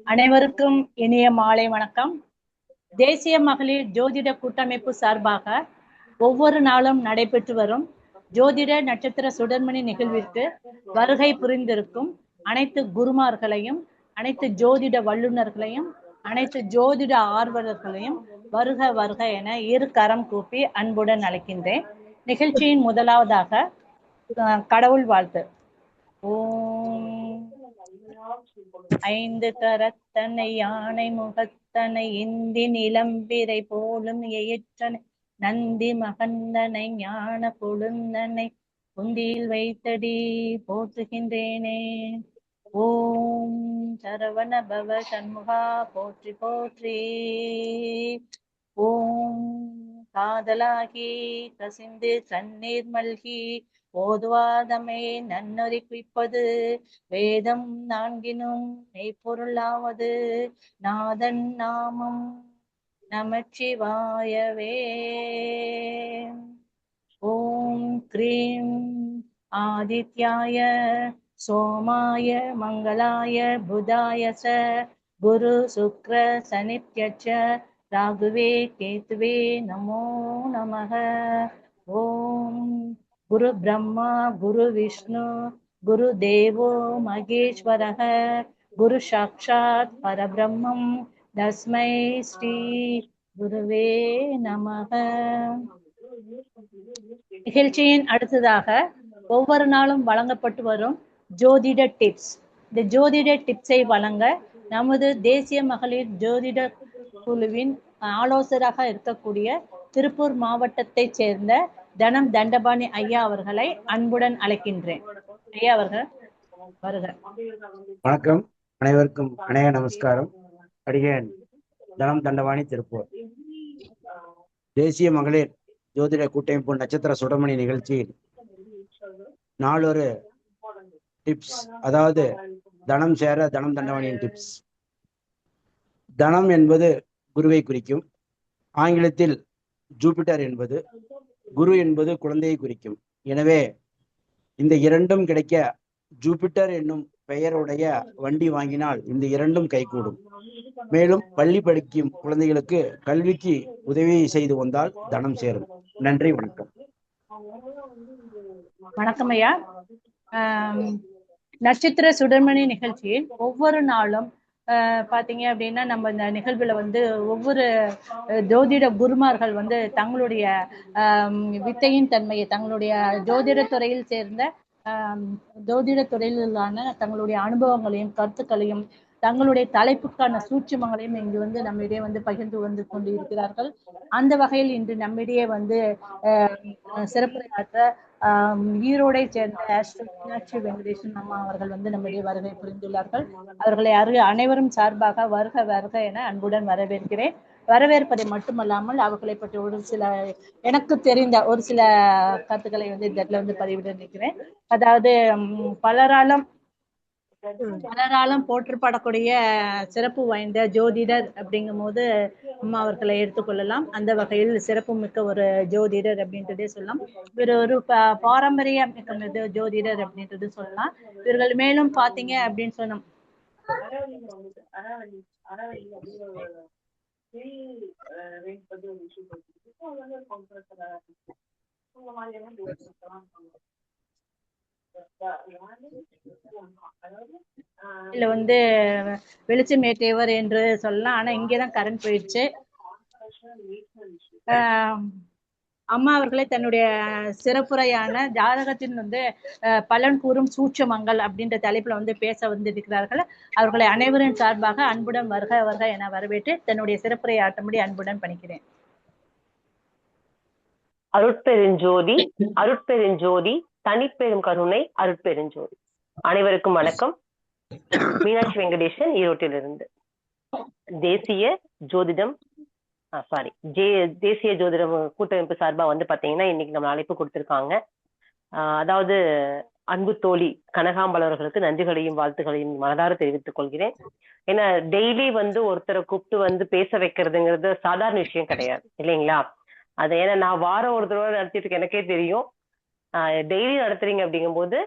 அனைவருக்கும் இனிய மாலை வணக்கம். தேசிய மகளிர் ஜோதிட கூட்டமைப்பு சார்பாக ஒவ்வொரு நாளும் நடைபெற்று வரும் ஜோதிட நட்சத்திர சுடர்மணி நிகழ்விற்கு வருகை புரிந்திருக்கும் அனைத்து குருமார்களையும், அனைத்து ஜோதிட வல்லுநர்களையும், அனைத்து ஜோதிட ஆர்வலர்களையும் வருக வருக என இரு கரம் கூப்பி அன்புடன் அழைக்கின்றேன். நிகழ்ச்சியின் முதலாவதாக கடவுள் வாழ்த்து. ஓம் ஐந்து கரத்தனை யானை முகத்தனை இந்தி நிலம்பிரை போலும் எயிற்றனை நந்தி மகந்தனை ஞான கொழுந்தனை குந்தியில் வைத்தடி போற்றுகின்றேனே. ஓம் சரவண பவ சண்முகா போற்றி போற்றி. ஓம் காதலாகி கசிந்து கண்ணீர் மல்கி ஓதுவாதமே நன்னறி குய்ப்பது வேதம் நான்கினும் மெய்ப்பொருளாவது நாதன் நாமம் நமச்சிவாயவே. ஓம் க்ரீம் ஆதித்யாய சோமாய மங்களாய புதாய ச குரு சுக்ர சனிப்யச்ச ராகுவே கேதுவே நமோ நமக. ஓம் குரு பிரம்மா குரு விஷ்ணு குரு தேவோ மகேஸ்வரः குரு சாக்ஷாத் பரபிரம்மம் தஸ்மை ஸ்ரீ குருவே நமக. நிகழ்ச்சியின் அடுத்ததாக ஒவ்வொரு நாளும் வழங்கப்பட்டு வரும் ஜோதிட டிப்ஸ். இந்த ஜோதிட டிப்ஸை வழங்க நமது தேசிய மகளிர் ஜோதிட குழுவின் ஆலோசகராக இருக்கக்கூடிய திருப்பூர் மாவட்டத்தை சேர்ந்த தனம் தண்டபாணி ஐயா அவர்களை அன்புடன் அழைக்கின்றேன். ஐயா அவர்கள் வருக. வணக்கம், அனைவருக்கும் அநேக நமஸ்காரம். அடிகேன் தனம் தண்டபாணி, திருப்பூர். தேசிய மகளிர் ஜோதிட கூட்டமைப்பு நட்சத்திர சுடமணி நிகழ்ச்சியில் நாளொரு டிப்ஸ், அதாவது தனம் சேர தனம் தண்டபாணியின் டிப்ஸ். தனம் என்பது குருவை குறிக்கும். ஆங்கிலத்தில் ஜூபிட்டர் என்பது, குரு என்பது குழந்தையை குறிக்கும். எனவே இந்த இரண்டும் கிடைக்க ஜூபிட்டர் என்னும் பெயருடைய வண்டி வாங்கினால் இந்த இரண்டும் கைகூடும். மேலும் பள்ளி படிக்கும் குழந்தைகளுக்கு கல்விக்கு உதவி செய்து வந்தால் தனம் சேரும். நன்றி, வணக்கம். வணக்கம் ஐயா. நட்சத்திர சுடர்மணி நிகழ்ச்சியில் ஒவ்வொரு நாளும் பார்த்தீங்க அப்படின்னா நம்ம இந்த நிகழ்வுல ஒவ்வொரு ஜோதிட குருமார்கள் தங்களுடைய வித்தையின் தன்மையை, தங்களுடைய ஜோதிட துறையில் சேர்ந்த ஜோதிட துறையிலான தங்களுடைய அனுபவங்களையும் கருத்துக்களையும் தங்களுடைய தலைப்புக்கான சூட்சுமங்களையும் இங்கு நம்மிடையே பகிர்ந்து கொண்டு இருக்கிறார்கள். அந்த வகையில் இன்று நம்மிடையே சிறப்புரையாற்ற ஈரோடை சேர்ந்த மீனாட்சி வெங்கடேசன் அம்மா அவர்கள் நம்மிடையே வருகை புரிந்துள்ளார்கள். அவர்களை அனைவரும் சார்பாக வருக வருக என அன்புடன் வரவேற்கிறேன். வரவேற்பதை மட்டுமல்லாமல் அவர்களை பற்றி ஒரு சில எனக்கு தெரிந்த ஒரு சில கருத்துக்களை இந்த பதிவிட நிற்கிறேன். அதாவது பலராலும் போற்றப்படக்கூடிய சிறப்பு வாய்ந்த ஜோதிடர் அப்படிங்கும் போது அம்மா அவர்களை எடுத்துக்கொள்ளலாம். அந்த வகையில் சிறப்பு மிக்க ஒரு ஜோதிடர் அப்படின்றதே சொல்லலாம். இவர் ஒரு பாரம்பரிய மிக்க ஜோதிடர் அப்படின்றது சொல்லலாம். இவர்கள் மேலும் பாத்தீங்க அப்படின்னு சொன்னோம் இதுல வெளிச்சமேற்றியவர் என்று சொல்லலாம். ஆனா இங்கேதான் கரண்ட் போயிடுச்சு. அம்மா அவர்களே தன்னுடைய சிறப்புரையான ஜாதகத்தின் பலன் கூறும் சூட்சமங்கள் அப்படின்ற தலைப்புல பேச இருக்கிறார்கள். அவர்களை அனைவரின் சார்பாக அன்புடன் வருக வருக என வரவேற்று தன்னுடைய சிறப்புரை ஆற்றும்படி அன்புடன் பணிக்கிறேன். அருட்பெருஞ்சோதி, அருட்பெருஞ்சோதி, தனிப்பெரும் கருணை, அருட்பெருஞ்சோதி. அனைவருக்கும் வணக்கம். மீனாட்சி வெங்கடேசன், ஈரோட்டிலிருந்து. தேசிய ஜோதிடம் தேசிய ஜோதிட கூட்டமைப்பு சார்பா பாத்தீங்கன்னா இன்னைக்கு நம்ம அழைப்பு கொடுத்திருக்காங்க. அதாவது அன்பு தோழி கனகாம்பல் அவர்களுக்கு நன்றிகளையும் வாழ்த்துக்களையும் மனதார தெரிவித்துக் கொள்கிறேன். ஏன்னா டெய்லி ஒருத்தரை கூப்பிட்டு பேச வைக்கிறதுங்கிறது சாதாரண விஷயம் கிடையாது இல்லைங்களா? அது ஏன்னா நான் வாரம் ஒரு தடவை நடத்திட்டு இருக்கேன், எனக்கே தெரியும். டெய்லி நடத்துறீங்க அப்படிங்கும் போது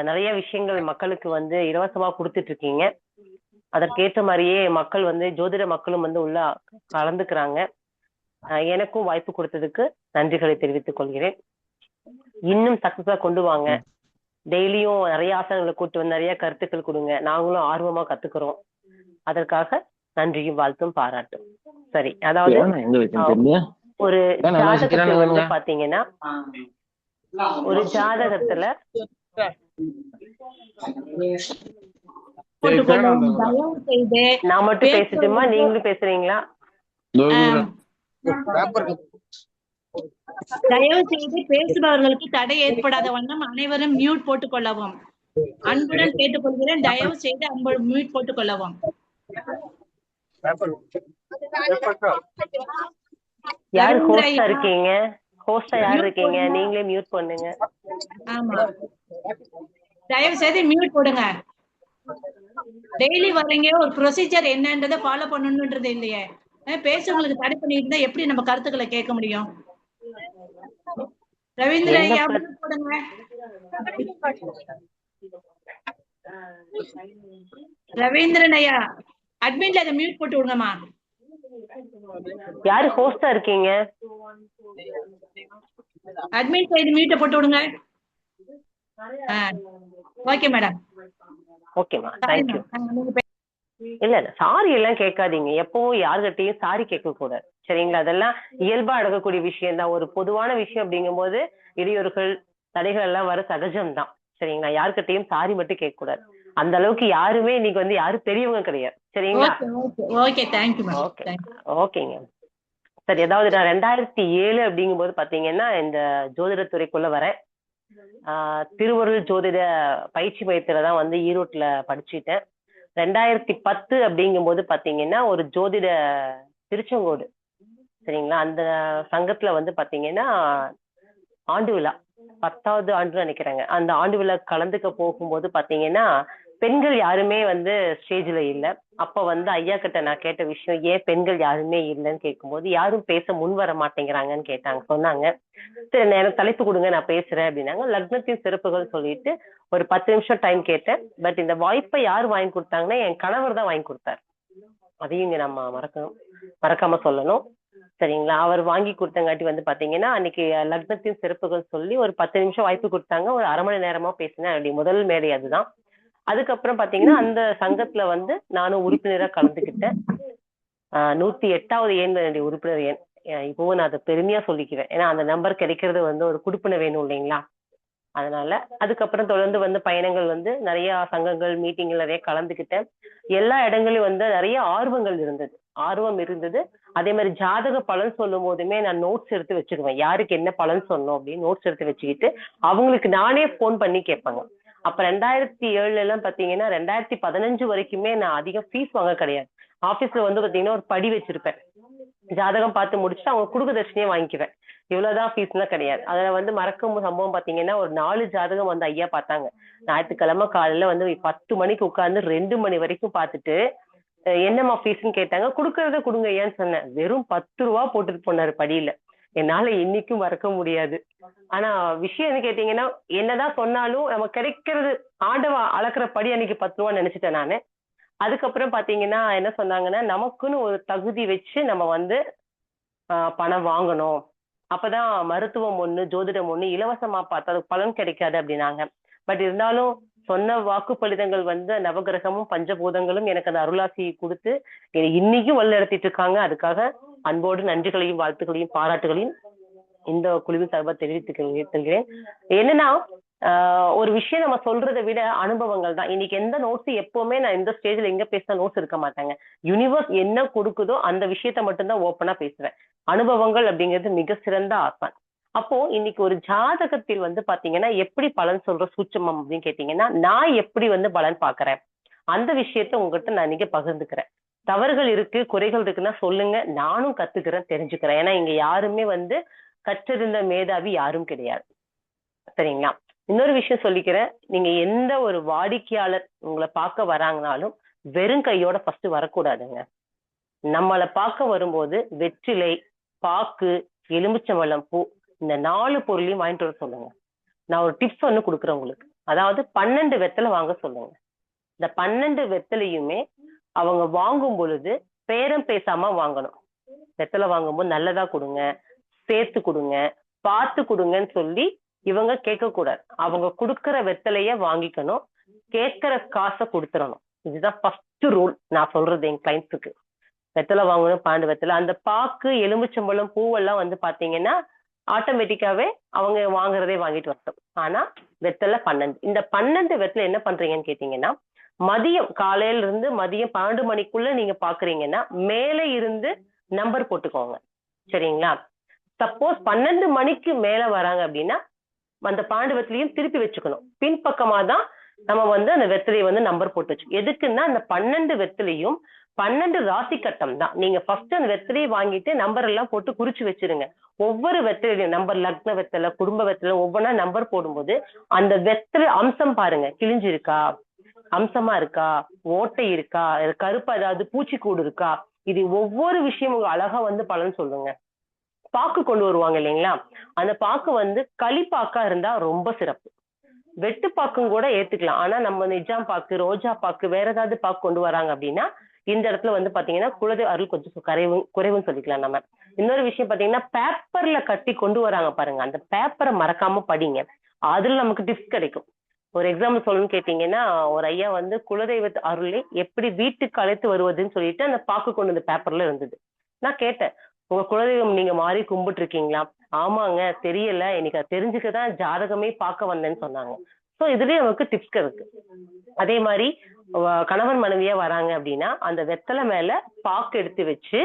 நிறைய விஷயங்கள் மக்களுக்கு வந்து இலவசமா கொடுத்துட்டு இருக்கீங்க. அதற்கேற்ற மாதிரியே மக்கள் வந்து ஜோதிட மக்களும் வந்து உள்ள கலந்துக்கிறாங்க. எனக்கும் வாய்ப்பு கொடுத்ததுக்கு நன்றிகளை தெரிவித்துக் கொள்கிறேன். இன்னும் சக்சஸா கொண்டு வாங்க. டெய்லியும் நிறைய ஆசனங்களை கூட்டு வந்து நிறைய கருத்துக்கள் கொடுங்க. நாங்களும் ஆர்வமா கத்துக்கிறோம். அதற்காக நன்றியும் வாழ்த்தும் பாராட்டும். சரி, அதாவது ஒரு ஜாதகத்துல வந்து பாத்தீங்கன்னா, ஒரு ஜாதகத்துல நான் மட்டும் பேசட்டுமா, நீங்களும் பேசுறீங்களா? தயவு செய்து பேசுபவர்களுக்கு தடை ஏற்படாத வண்ணம் அனைவரும் மியூட் போட்டுக் கொள்ளவும். அன்புடன் கேட்டுக்கொள்கிறேன். தயவு செய்து மியூட் போட்டுக் கொள்ளவும். யார் ஹோஸ்டா இருக்கீங்க? ஹோஸ்டா யார் இருக்கீங்க? நீங்களே மியூட் பண்ணுங்க. ஆமா, தயவு செய்து மியூட் போடுங்க. டெய்லி வரீங்க, ஒரு ப்ரொசீஜர் என்னன்றதை ஃபாலோ பண்ணணும்ன்றது இல்லையே. பேசுறவங்களுக்கு தடை பண்ணிட்டு இருந்தா எப்படி நம்ம கருத்துக்களை கேட்க முடியும்? ரவீந்திரன் ஐயா போடுங்க. ரவீந்திரன் ஐயா அட்மின்ல அதை மியூட் போட்டு விடுங்கம்மா. யாரு ஹோஸ்டா இருக்கீங்க? அட்மின் சைடு மியூட் போட்டு விடுங்க. Okay madam. ஓகேமா, தேங்க் யூ. இல்ல சாரி எல்லாம் கேட்காதீங்க. எப்பவும் யாருகிட்டையும் சாரி கேட்க கூடாது, சரிங்களா? அதெல்லாம் இயல்பா அடக்கக்கூடிய விஷயம் தான். ஒரு பொதுவான விஷயம் அப்படிங்கும் போது இடையூறுகள் தடைகள் எல்லாம் வர சகஜம்தான், சரிங்களா? யாருக்கிட்டையும் சாரி மட்டும் கேட்க கூடாது. அந்த அளவுக்கு யாருமே இன்னைக்கு வந்து யாரும் பெரியவங்க கிடையாது, சரிங்களா? ஓகேங்க. சரி, அதாவது நான் 2007 அப்படிங்கும் போது பாத்தீங்கன்னா இந்த ஜோதிடத்துறைக்குள்ள வரேன். திருவருள் ஜோதிட பயிற்சி மையத்துலதான் வந்து ஈரோட்டுல படிச்சுட்டேன். 2010 அப்படிங்கும் போது பாத்தீங்கன்னா ஒரு ஜோதிட திருச்செங்கோடு, சரிங்களா, அந்த சங்கத்துல வந்து பாத்தீங்கன்னா ஆண்டு விழா 10வது ஆண்டு நினைக்கிறேங்க. அந்த ஆண்டு விழா கலந்துக்க போகும்போது பாத்தீங்கன்னா பெண்கள் யாருமே வந்து ஸ்டேஜ்ல இல்ல. அப்ப வந்து ஐயா கிட்ட நான் கேட்ட விஷயம், ஏன் பெண்கள் யாருமே இல்லைன்னு கேட்கும்போது யாரும் பேச முன் வர மாட்டேங்கிறாங்கன்னு கேட்டாங்க. சொன்னாங்க, சரி எனக்கு தலைப்பு கொடுங்க நான் பேசுறேன் அப்படின்னாங்க. லக்னத்தின் சிறப்புகள் சொல்லிட்டு ஒரு 10 நிமிஷம் டைம் கேட்டேன். பட் இந்த வாய்ப்பை யார் வாங்கி கொடுத்தாங்கன்னா என் கணவர் தான் வாங்கி கொடுத்தாரு. அதையும் இங்க நம்ம மறக்காம சொல்லணும், சரிங்களா? அவர் வாங்கி கொடுத்தங்காட்டி வந்து பாத்தீங்கன்னா அன்னைக்கு லக்னத்தின் சிறப்புகள் சொல்லி ஒரு 10 நிமிஷம் வாய்ப்பு கொடுத்தாங்க. ஒரு அரை மணி நேரமா பேசினேன். அப்படி முதல் மேடை அதுதான். அதுக்கப்புறம் பாத்தீங்கன்னா அந்த சங்கத்துல வந்து நானும் உறுப்பினரா கலந்துக்கிட்டேன். 108வது எண் உறுப்பினர் எண். இப்பவும் நான் அதை பெருமையா சொல்லிக்கிறேன். ஏன்னா அந்த நம்பர் கிடைக்கிறது வந்து ஒரு குடுப்பினை வேணும் இல்லைங்களா? அதனால அதுக்கப்புறம் தொடர்ந்து வந்து பயணங்கள் வந்து நிறைய சங்கங்கள் மீட்டிங்ல நிறைய கலந்துக்கிட்டேன். எல்லா இடங்களையும் வந்து நிறைய ஆர்வம் இருந்தது. அதே மாதிரி ஜாதக பலன் சொல்லும் போதுமே நான் நோட்ஸ் எடுத்து வச்சுக்குவேன். யாருக்கு என்ன பலன் சொன்னோம் அப்படின்னு நோட்ஸ் எடுத்து வச்சுக்கிட்டு அவங்களுக்கு நானே போன் பண்ணி கேட்பாங்க. அப்ப 2007 எல்லாம் பாத்தீங்கன்னா 2015 வரைக்குமே நான் அதிகம் ஃபீஸ் வாங்க கிடையாது. ஆபீஸ்ல வந்து பாத்தீங்கன்னா ஒரு படி வச்சிருப்பேன். ஜாதகம் பார்த்து முடிச்சுட்டு அவங்க குடுக்க தட்சணையே வாங்கிக்குவேன். இவ்வளவுதான் ஃபீஸ்லாம் கிடையாது. அதுல வந்து மறக்கும் சம்பவம் பாத்தீங்கன்னா ஒரு 4 ஜாதகம் வந்து ஐயா பார்த்தாங்க. ஞாயிற்றுக்கிழமை காலையில வந்து 10 மணிக்கு உட்கார்ந்து 2 மணி வரைக்கும் பார்த்துட்டு என்னம்மா ஃபீஸ்ன்னு கேட்டாங்க. கொடுக்கறத கொடுங்க ஐயான்னு சொன்னேன். வெறும் 10 ரூபா போட்டுட்டு போனாரு படியில. என்னால இன்னைக்கும் மறக்க முடியாது. ஆனா விஷயம் என்ன கேட்டீங்கன்னா, என்னதான் சொன்னாலும் நம்ம கிடைக்கிறது ஆண்டவ அளக்குற படி அன்னைக்கு 10 ரூபான்னு நினைச்சிட்டேன் நானு. அதுக்கப்புறம் பாத்தீங்கன்னா என்ன சொன்னாங்கன்னா, நமக்குன்னு ஒரு தகுதி வச்சு நம்ம வந்து பணம் வாங்கணும். அப்பதான் மருத்துவம் ஒண்ணு ஜோதிடம் ஒண்ணு இலவசமா பார்த்தா அதுக்கு பலன் கிடைக்காது அப்படின்னாங்க. பட் இருந்தாலும் சொன்ன வாக்குப்பளிதங்கள் வந்து நவகிரகமும் பஞ்சபூதங்களும் எனக்கு அந்த அருளாசி கொடுத்து இன்னைக்கும் வழி நடத்திட்டு இருக்காங்க. அதுக்காக அன்போடு நன்றிகளையும் வாழ்த்துக்களையும் பாராட்டுகளையும் இந்த குழுவின் சார்பாக தெரிவித்துக்கிறேன். என்னன்னா ஒரு விஷயம் நம்ம சொல்றதை விட அனுபவங்கள் தான். இன்னைக்கு எந்த நோட்ஸ் எப்பவுமே நான் இந்த ஸ்டேஜ்ல எங்க பேசின நோட்ஸ் இருக்க மாட்டாங்க. யூனிவர்ஸ் என்ன கொடுக்குதோ அந்த விஷயத்த மட்டும்தான் ஓப்பனா பேசுவேன். அனுபவங்கள் அப்படிங்கிறது மிக சிறந்த ஆசான். அப்போ இன்னைக்கு ஒரு ஜாதகத்தில் வந்து பாத்தீங்கன்னா எப்படி பலன் சொல்ற சூட்சமம் அப்படின்னு கேட்டீங்கன்னா, நான் எப்படி வந்து பலன் பாக்குறேன் அந்த விஷயத்த உங்ககிட்ட நான் இன்னைக்கு பகிர்ந்துக்கிறேன். தவறுகள் இருக்கு, குறைகள் இருக்குன்னா சொல்லுங்க, நானும் கத்துக்கிறேன், தெரிஞ்சுக்கிறேன். ஏன்னா இங்க யாருமே வந்து கற்றிருந்த மேதாவி யாரும் கிடையாது, சரிங்களா? இன்னொரு விஷயம் சொல்லிக்கிறேன், நீங்க எந்த ஒரு வாடிக்கையாளர் உங்களை பார்க்க வராங்கனாலும் வெறும் கையோட ஃபர்ஸ்ட் வரக்கூடாதுங்க. நம்மளை பார்க்க வரும்போது வெற்றிலை, பாக்கு, எலுமிச்சம்பழம் பூ இந்த 4 பொருளையும் வாங்கிட்டு வர சொல்லுங்க. நான் ஒரு டிப்ஸ் ஒண்ணு கொடுக்குறேன் உங்களுக்கு. அதாவது 12 வெத்தலை வாங்க சொல்லுங்க. இந்த 12 வெத்தலையுமே அவங்க வாங்கும் பொழுது பேரம் பேசாம வாங்கணும். வெத்தலை வாங்கும்போது நல்லதா கொடுங்க, சேர்த்து கொடுங்க, பார்த்து கொடுங்கன்னு சொல்லி இவங்க கேட்க கூடாது. அவங்க கொடுக்கற வெத்தலைய வாங்கிக்கணும், கேட்கிற காசை கொடுத்துடணும். இதுதான் ஃபர்ஸ்ட் ரூல் நான் சொல்றது என் கிளைண்ட்ஸுக்கு. வெத்தலை வாங்கணும், 12 வெத்தலை. அந்த பாக்கு, எலுமிச்சம்பழம், பூவெல்லாம் வந்து பாத்தீங்கன்னா ஆட்டோமேட்டிக்காவே அவங்க வாங்குறதே வாங்கிட்டு வரட்டும். ஆனா வெத்தலை 12. இந்த 12 வெத்தலை என்ன பண்றீங்கன்னு கேட்டீங்கன்னா, மதியம் காலையில இருந்து மதியம் 12 மணிக்குள்ள நீங்க பாக்குறீங்கன்னா மேலே இருந்து நம்பர் போட்டுக்கோங்க. சரிங்களா? சப்போஸ் 12 மணிக்கு மேல வராங்க அப்படின்னா அந்த 12 வெத்தலையும் திருப்பி வச்சுக்கணும். பின்பக்கமா தான் நம்ம வந்து அந்த வெத்தலையை வந்து நம்பர் போட்டு வச்சு. எதுக்குன்னா அந்த 12 வெத்தலையும் 12 ராசி கட்டம் தான். நீங்க ஃபர்ஸ்ட் அந்த வெத்தலையை வாங்கிட்டு நம்பர் எல்லாம் போட்டு குறிச்சு வச்சிருங்க. ஒவ்வொரு வெத்தலையும் நம்பர், லக்ன வெத்தலை, குடும்ப வெத்தலை, ஒவ்வொன்றா நம்பர் போடும்போது அந்த வெத்தலை அம்சம் பாருங்க, கிழிஞ்சிருக்கா, அம்சமா இருக்கா, ஓட்டை இருக்கா, கருப்பா ஏதாவது பூச்சிக்கூடு இருக்கா, இது ஒவ்வொரு விஷயம் அழகா வந்து பலன் சொல்லுங்க. பாக்கு கொண்டு வருவாங்க இல்லைங்களா, அந்த பாக்கு வந்து களிப்பாக்கா இருந்தா ரொம்ப சிறப்பு. வெட்டு பாக்கும் கூட ஏத்துக்கலாம். ஆனா நம்ம நிஜாம் பாக்கு, ரோஜா பாக்கு, வேற ஏதாவது பாக்கு கொண்டு வராங்க அப்படின்னா இந்த இடத்துல வந்து பாத்தீங்கன்னா குலதெய்வ அருள் கொஞ்சம் குறைவுன்னு சொல்லிக்கலாம் நம்ம. இன்னொரு விஷயம் பாத்தீங்கன்னா பேப்பர்ல கட்டி கொண்டு வராங்க பாருங்க, அந்த பேப்பரை மறக்காம படிங்க. அதுல நமக்கு டிப்ஸ் கிடைக்கும். ஒரு எக்ஸாம்பிள் சொல்லணும்னு கேட்டீங்கன்னா, ஒரு ஐயா வந்து குலதெய்வ அருளை எப்படி வீட்டுக்கு அழைத்து வருவதுன்னு சொல்லிட்டு அந்த பாக்கு கொண்டு வந்து பேப்பர்ல இருந்தது. நான் கேட்டேன், உங்க குலதெய்வம் நீங்க மாறி கும்பிட்டு இருக்கீங்களா? ஆமாங்க, தெரியல, எனக்கு அது தெரிஞ்சுக்கதான் ஜாதகமே பார்க்க வந்தேன்னு சொன்னாங்க. சோ இதுலயே நமக்கு டிப்ஸ் இருக்கு. அதே மாதிரி கணவன் மனைவியா வராங்க அப்படின்னா அந்த வெத்தலை மேல பாக்கு எடுத்து வச்சு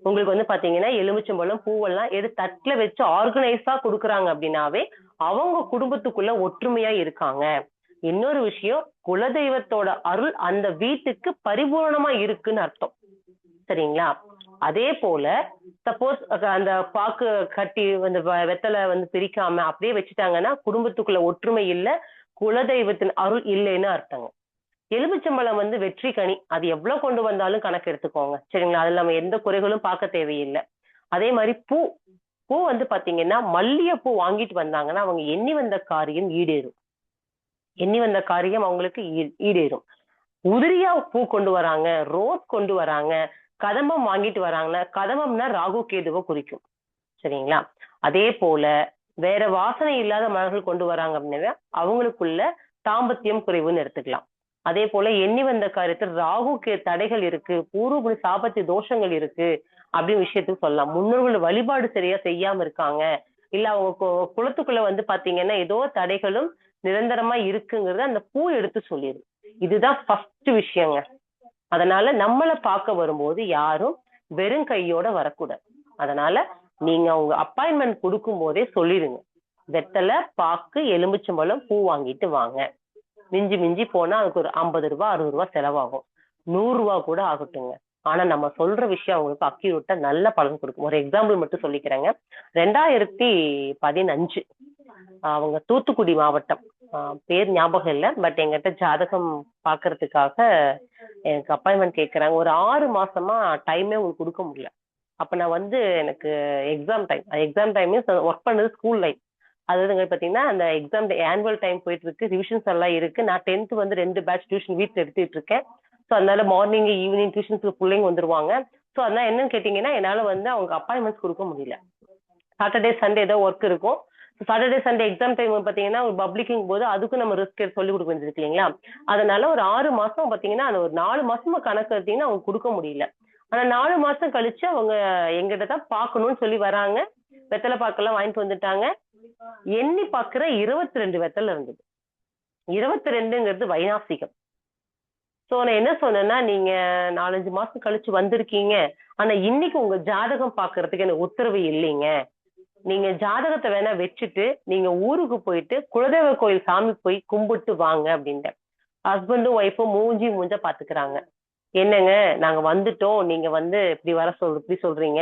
உங்களுக்கு வந்து பாத்தீங்கன்னா எலுமிச்சம்பழம், பூவெல்லாம் எடுத்து தட்டுல வச்சு ஆர்கனைஸா கொடுக்குறாங்க அப்படின்னாவே அவங்க குடும்பத்துக்குள்ள ஒற்றுமையா இருக்காங்க. இன்னொரு விஷயம், குலதெய்வத்தோட அருள் அந்த வீட்டுக்கு பரிபூர்ணமா இருக்குன்னு அர்த்தம். சரிங்களா? அதே போல சப்போஸ் அந்த பாக்கு கட்டி அந்த வெத்தலை வந்து பிரிக்காம அப்படியே வச்சுட்டாங்கன்னா குடும்பத்துக்குள்ள ஒற்றுமை இல்ல, குலதெய்வத்தின் அருள் இல்லைன்னு அர்த்தங்க. எலுமிச்சம்பழம் வந்து வெற்றி கனி, அது எவ்வளவு கொண்டு வந்தாலும் கணக்கு எடுத்துக்கோங்க. சரிங்களா? அதுல நம்ம எந்த குறைகளும் பார்க்க தேவையில்லை. அதே மாதிரி பூ வந்து பாத்தீங்கன்னா மல்லிகைப்பூ வாங்கிட்டு வந்தாங்கன்னா அவங்க எண்ணி வந்த காரியம் ஈடேறும். எண்ணி வந்த காரியம் அவங்களுக்கு ஈடேறும். உதிரியா பூ கொண்டு வராங்க, ரோஸ் கொண்டு வராங்க, கதம்பம் வாங்கிட்டு வராங்கன்னா, கதம்பம்னா ராகு கேதுவை குறிக்கும். சரிங்களா? அதே போல வேற வாசனை இல்லாத மலர்கள் கொண்டு வராங்க அப்படின்னா அவங்களுக்குள்ள தாம்பத்தியம் குறைவுன்னு எடுத்துக்கலாம். அதே போல எண்ணி வந்த காரியத்தில் ராகு தடைகள் இருக்கு, பூர்வ சாபத்திய தோஷங்கள் இருக்கு அப்படின்னு விஷயத்துக்கு சொல்லலாம். முன்னோர்கள் வழிபாடு சரியா செய்யாம இருக்காங்க, இல்ல அவங்க குலத்துக்குள்ள வந்து பாத்தீங்கன்னா ஏதோ தடைகளும் நிரந்தரமா இருக்குங்கிறத அந்த பூ எடுத்து சொல்லிடும். இதுதான் ஃபர்ஸ்ட் விஷயங்க. அதனால நம்மளை பார்க்க வரும்போது யாரும் வெறும் கையோட வரக்கூடாது. அதனால நீங்க உங்க அப்பாயின்மெண்ட் கொடுக்கும் போதே சொல்லிடுங்க, வெத்தலை, பாக்கு, எலுமிச்சம்பழம், பூ வாங்கிட்டு வாங்க. மிஞ்சி போனா அதுக்கு ஒரு 50 ரூபாய் 60 ரூபாய் செலவாகும், 100 ரூபாய் கூட ஆகட்டுங்க. ஆனா நம்ம சொல்ற விஷயம் அவங்களுக்கு அக்யூரேட்டா நல்ல பலன் கொடுக்கும். ஒரு எக்ஸாம்பிள் மட்டும் சொல்லிக்கிறேங்க. 2015 அவங்க தூத்துக்குடி மாவட்டம், பேர் ஞாபகம் இல்லை, பட் எங்கிட்ட ஜாதகம் பாக்குறதுக்காக எனக்கு அப்பாயின்மெண்ட் கேட்கறாங்க. ஒரு 6 மாசமா டைமே உங்களுக்கு கொடுக்க முடியல. அப்ப நான் வந்து எனக்கு எக்ஸாம் டைம் ஒர்க் பண்ணது ஸ்கூல் லைஃப். அதாவது பாத்தீங்கன்னா அந்த எக்ஸாம் ஆனுவல் டைம் போயிட்டு இருக்கு, ரிவிஷன்ஸ் எல்லாம் இருக்கு. நான் 10th வந்து 2 பேட்ச் டியூஷன் வீட்டுல எடுத்துட்டு இருக்கேன். ஸோ அதனால மார்னிங் ஈவினிங் டியூஷன்ஸ்க்கு பிள்ளைங்க வந்துருவாங்க. ஸோ அதனால என்னன்னு கேட்டீங்கன்னா என்னால வந்து அவங்க அப்பாயின்மெண்ட்ஸ் கொடுக்க முடியல. சாட்டர்டே சண்டே ஏதோ ஒர்க் இருக்கும். சாட்டர்டே சண்டே எக்ஸாம் டைம் பாத்தீங்கன்னா ஒரு பப்ளிக்கும் போது அதுக்கும் நம்ம ரிஸ்க் எடுத்து சொல்லி கொடுக்க வேண்டியது இல்லைங்களா? அதனால ஒரு 6 மாசம் பாத்தீங்கன்னா அந்த ஒரு 4 மாசமா கணக்கு எடுத்தீங்கன்னா அவங்க கொடுக்க முடியல. ஆனா 4 மாசம் கழிச்சு அவங்க எங்கிட்ட தான் பாக்கணும்னு சொல்லி வராங்க. வெத்தலை பாக்கெல்லாம் வாங்கிட்டு வந்துட்டாங்க. எண்ணி பாக்குற 22 வெத்தலை இருந்தது. 22ங்கிறது வைநாசிகம். சோ நான் என்ன சொன்னேன்னா, நீங்க 4-5 மாசம் கழிச்சு வந்திருக்கீங்க, ஆனா இன்னைக்கு உங்க ஜாதகம் பாக்குறதுக்கு எனக்கு உத்தரவு இல்லைங்க. நீங்க ஜாதகத்தை வேணா வச்சுட்டு நீங்க ஊருக்கு போயிட்டு குலதெய்வ கோயில் சாமி போய் கும்பிட்டு வாங்க அப்படின்ட்டு. ஹஸ்பண்டும் ஒய்ஃபும் மூஞ்சா பாத்துக்கிறாங்க. என்னங்க நாங்க வந்துட்டோம், நீங்க வந்து இப்படி சொல்றீங்க,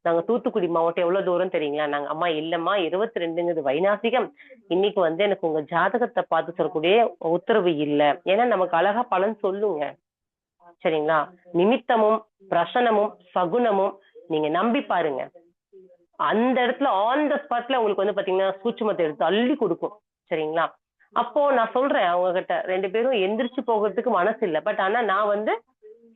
நாங்க தூத்துக்குடி மாவட்டம் எவ்வளவு தூரம் தெரியுங்களா? நாங்க அம்மா இல்லம்மா 22ங்கிறது வைநாசிகம், இன்னைக்கு வந்து எனக்கு உங்க ஜாதகத்தை பார்த்து சொல்லக்கூடிய உத்தரவு இல்லை. ஏன்னா நமக்கு அழகா பலன் சொல்லுங்க. சரிங்களா? நிமித்தமும் பிரசனமும் சகுனமும் நீங்க நம்பி பாருங்க. அந்த இடத்துல ஆன் த ஸ்பாட்ல உங்களுக்கு வந்து பாத்தீங்கன்னா சூட்சுமத்தை எடுத்து அள்ளி கொடுக்கும். சரிங்களா? அப்போ நான் சொல்றேன் அவங்க கிட்ட, 2 பேரும் எந்திரிச்சு போகிறதுக்கு மனசு இல்லை, பட் ஆனா நான் வந்து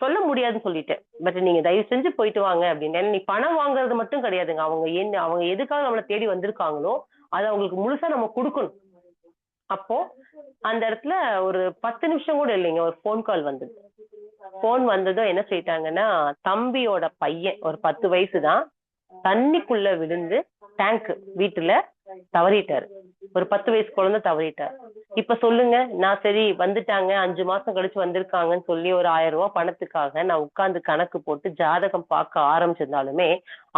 சொல்ல முடியாதுன்னு சொல்லிட்டேன். பட் நீங்க தயவு செஞ்சு போயிட்டு வாங்க அப்படின்னு. நீ பணம் வாங்குறது மட்டும் கிடையாதுங்க, அவங்க எதுக்காக நம்மளை தேடி வந்திருக்காங்களோ அதை அவங்களுக்கு முழுசா நம்ம கொடுக்கணும். அப்போ அந்த இடத்துல ஒரு 10 நிமிஷம் கூட இல்லைங்க, ஒரு போன் கால் வந்தது. போன் வந்ததும் என்ன செய்யிட்டாங்கன்னா, தம்பியோட பையன் ஒரு 10 வயசு தான், தண்ணிக்குள்ள விழுந்து டேங்க் வீட்டுல தவறிட்டாரு. ஒரு 10 வயசு குழந்தை தவறிட்டாரு. இப்ப சொல்லுங்க, நான் சரி வந்துட்டாங்க 5 மாசம் கழிச்சு வந்திருக்காங்கன்னு சொல்லி ஒரு 1000 ரூபாய் பணத்துக்காக நான் உட்கார்ந்து கணக்கு போட்டு ஜாதகம் பார்க்க ஆரம்பிச்சிருந்தாலுமே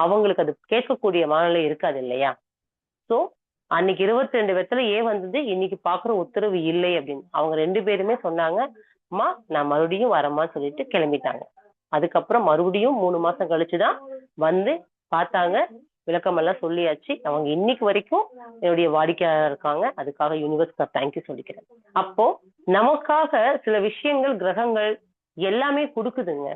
அவங்களுக்கு அது கேட்கக்கூடிய மனநிலை இருக்காது இல்லையா? சோ அன்னைக்கு 22 வெத்தலை ஏன் வந்தது, இன்னைக்கு பாக்குற உத்தரவு இல்லை அப்படின்னு அவங்க 2 பேருமே சொன்னாங்க. அம்மா நான் மறுபடியும் வரமான்னு சொல்லிட்டு கிளம்பிட்டாங்க. அதுக்கப்புறம் மறுபடியும் 3 மாசம் கழிச்சுதான் வந்து பார்த்தாங்க. விளக்கம் எல்லாம் சொல்லியாச்சு. அவங்க இன்னைக்கு வரைக்கும் என்னுடைய வாடிக்கையாளர் இருக்காங்க. அதுக்காக யூனிவர்ஸ் தேங்க்யூ சொல்லிக்கிறேன். அப்போ நமக்காக சில விஷயங்கள் கிரகங்கள் எல்லாமே கொடுக்குதுங்க.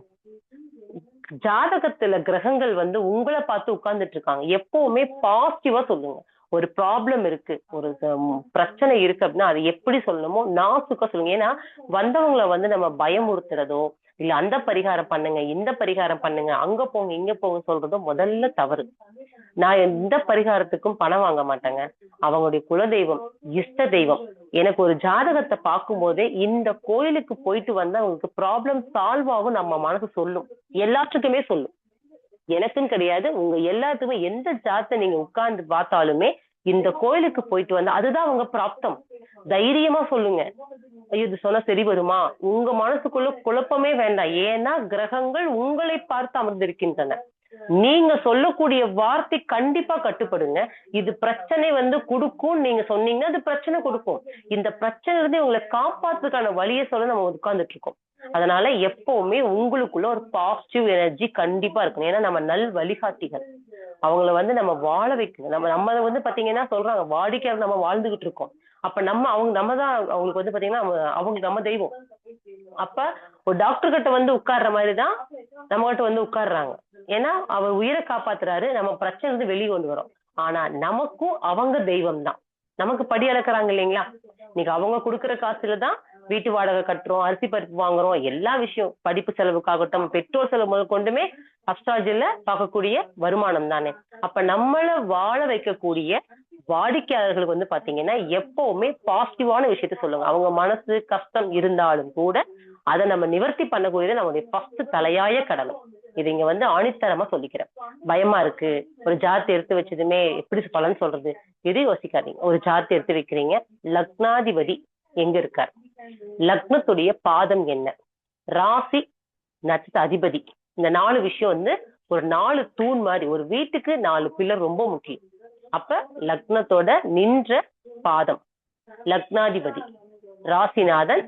ஜாதகத்துல கிரகங்கள் வந்து உங்களை பார்த்து உட்கார்ந்துட்டு இருக்காங்க. எப்பவுமே பாசிட்டிவா சொல்லுங்க. ஒரு ப்ராப்ளம் இருக்கு, ஒரு பிரச்சனை இருக்கு அப்படின்னா அது எப்படி சொல்லணுமோ நாசுக்கா சொல்லுங்க. ஏன்னா வந்தவங்களை வந்து நம்ம பயமுறுத்துறதோ இல்ல அந்த பரிகாரம் பண்ணுங்க, இந்த பரிகாரம் பண்ணுங்க, அங்க போங்க இங்க போங்க சொல்றதோ முதல்ல தவறு. நான் எந்த பரிகாரத்துக்கும் பணம் வாங்க மாட்டேங்க. அவங்களுடைய குலதெய்வம், இஷ்ட தெய்வம், எனக்கு ஒரு ஜாதகத்தை பார்க்கும் போதே இந்த கோயிலுக்கு போயிட்டு வந்தா அவங்களுக்கு ப்ராப்ளம் சால்வ் ஆகும் நம்ம மனசு சொல்லும். எல்லாத்துக்குமே சொல்லும், எனக்குன்னு கிடையாது, உங்க எல்லாத்துக்குமே. எந்த ஜாதத்தை நீங்க உட்கார்ந்து பார்த்தாலுமே இந்த கோயிலுக்கு போயிட்டு வந்தா அதுதான் அவங்க பிராப்தம். தைரியமா சொல்லுங்க. ஐயோ இது சொன்னா சரி வருமா, உங்க மனசுக்குள்ள குழப்பமே வேண்டாம். ஏன்னா கிரகங்கள் உங்களை பார்த்து அமர்ந்திருக்கின்றன. நீங்க சொல்லக்கூடிய வார்த்தை கண்டிப்பா கட்டுப்படுங்க. இது பிரச்சனை வந்து கொடுக்கும் நீங்க சொன்னீங்கன்னா அது பிரச்சனை கொடுக்கும். இந்த பிரச்சனை இருந்து உங்களை காப்பாத்துறதுக்கான வழியை சொல்ல நம்ம உட்கார்ந்துட்டு இருக்கோம். அதனால எப்பவுமே உங்களுக்குள்ள ஒரு பாசிட்டிவ் எனர்ஜி கண்டிப்பா இருக்கணும். ஏன்னா நம்ம நல் வழிகாட்டிகள், அவங்கள வந்து நம்ம வாழ வைக்கணும். நம்ம வந்து பாத்தீங்கன்னா சொல்றாங்க வாடிக்கையாளர் நம்ம வாழ்ந்துகிட்டு இருக்கோம். அப்ப நம்ம தான் அவங்களுக்கு வந்து பாத்தீங்கன்னா அவங்க நம்ம தெய்வம். அப்ப ஒரு டாக்டர் கிட்ட வந்து உட்கார்ற மாதிரிதான் நம்ம கிட்ட வந்து உட்கார்றாங்க. ஏன்னா அவர் உயிரை காப்பாத்துறாரு, நம்ம பிரச்சனை இருந்து வெளியே கொண்டு வரோம். ஆனா நமக்கும் அவங்க தெய்வம் தான். நமக்கு படி அளக்குறாங்க இல்லைங்களா? இன்னைக்கு அவங்க கொடுக்குற காசுலதான் வீட்டு வாடகை கட்டுறோம், அரிசி பருப்பு வாங்குறோம், எல்லா விஷயம், படிப்பு செலவுக்காகட்டும், பெட்ரோல் செலவு முதல் கொண்டுமே அஸ்ட்ராலஜில பார்க்கக்கூடிய வருமானம் தானே. அப்ப நம்மள வாழ வைக்கக்கூடிய வாடிக்கையாளர்களுக்கு வந்து பாத்தீங்கன்னா எப்பவுமே பாசிட்டிவான விஷயத்த சொல்லுங்க. அவங்க மனசு கஷ்டம் இருந்தாலும் கூட அதை நம்ம நிவர்த்தி பண்ணக்கூடியது நம்மளுடைய ஃபர்ஸ்ட் தலையாய கடமை. இது இங்க வந்து ஆணித்தரமா சொல்லிக்கிறேன். பயமா இருக்கு, ஒரு ஜாதத்தை எடுத்து வச்சதுமே எப்படி பலன் சொல்றது, எது யோசிக்காதீங்க. ஒரு ஜாதத்தை எடுத்து வைக்கிறீங்க, லக்னாதிபதி எங்க இருக்கார், லக்னத்துடைய பாதம் என்ன, ராசி, நட்சத்திர அதிபதி, இந்த 4 விஷயம் வந்து ஒரு 4 தூண் மாதிரி. ஒரு வீட்டுக்கு 4 பில்லர் ரொம்ப முக்கியம். அப்ப லக்னத்தோட நின்ற பாதம், லக்னாதிபதி, ராசிநாதன்,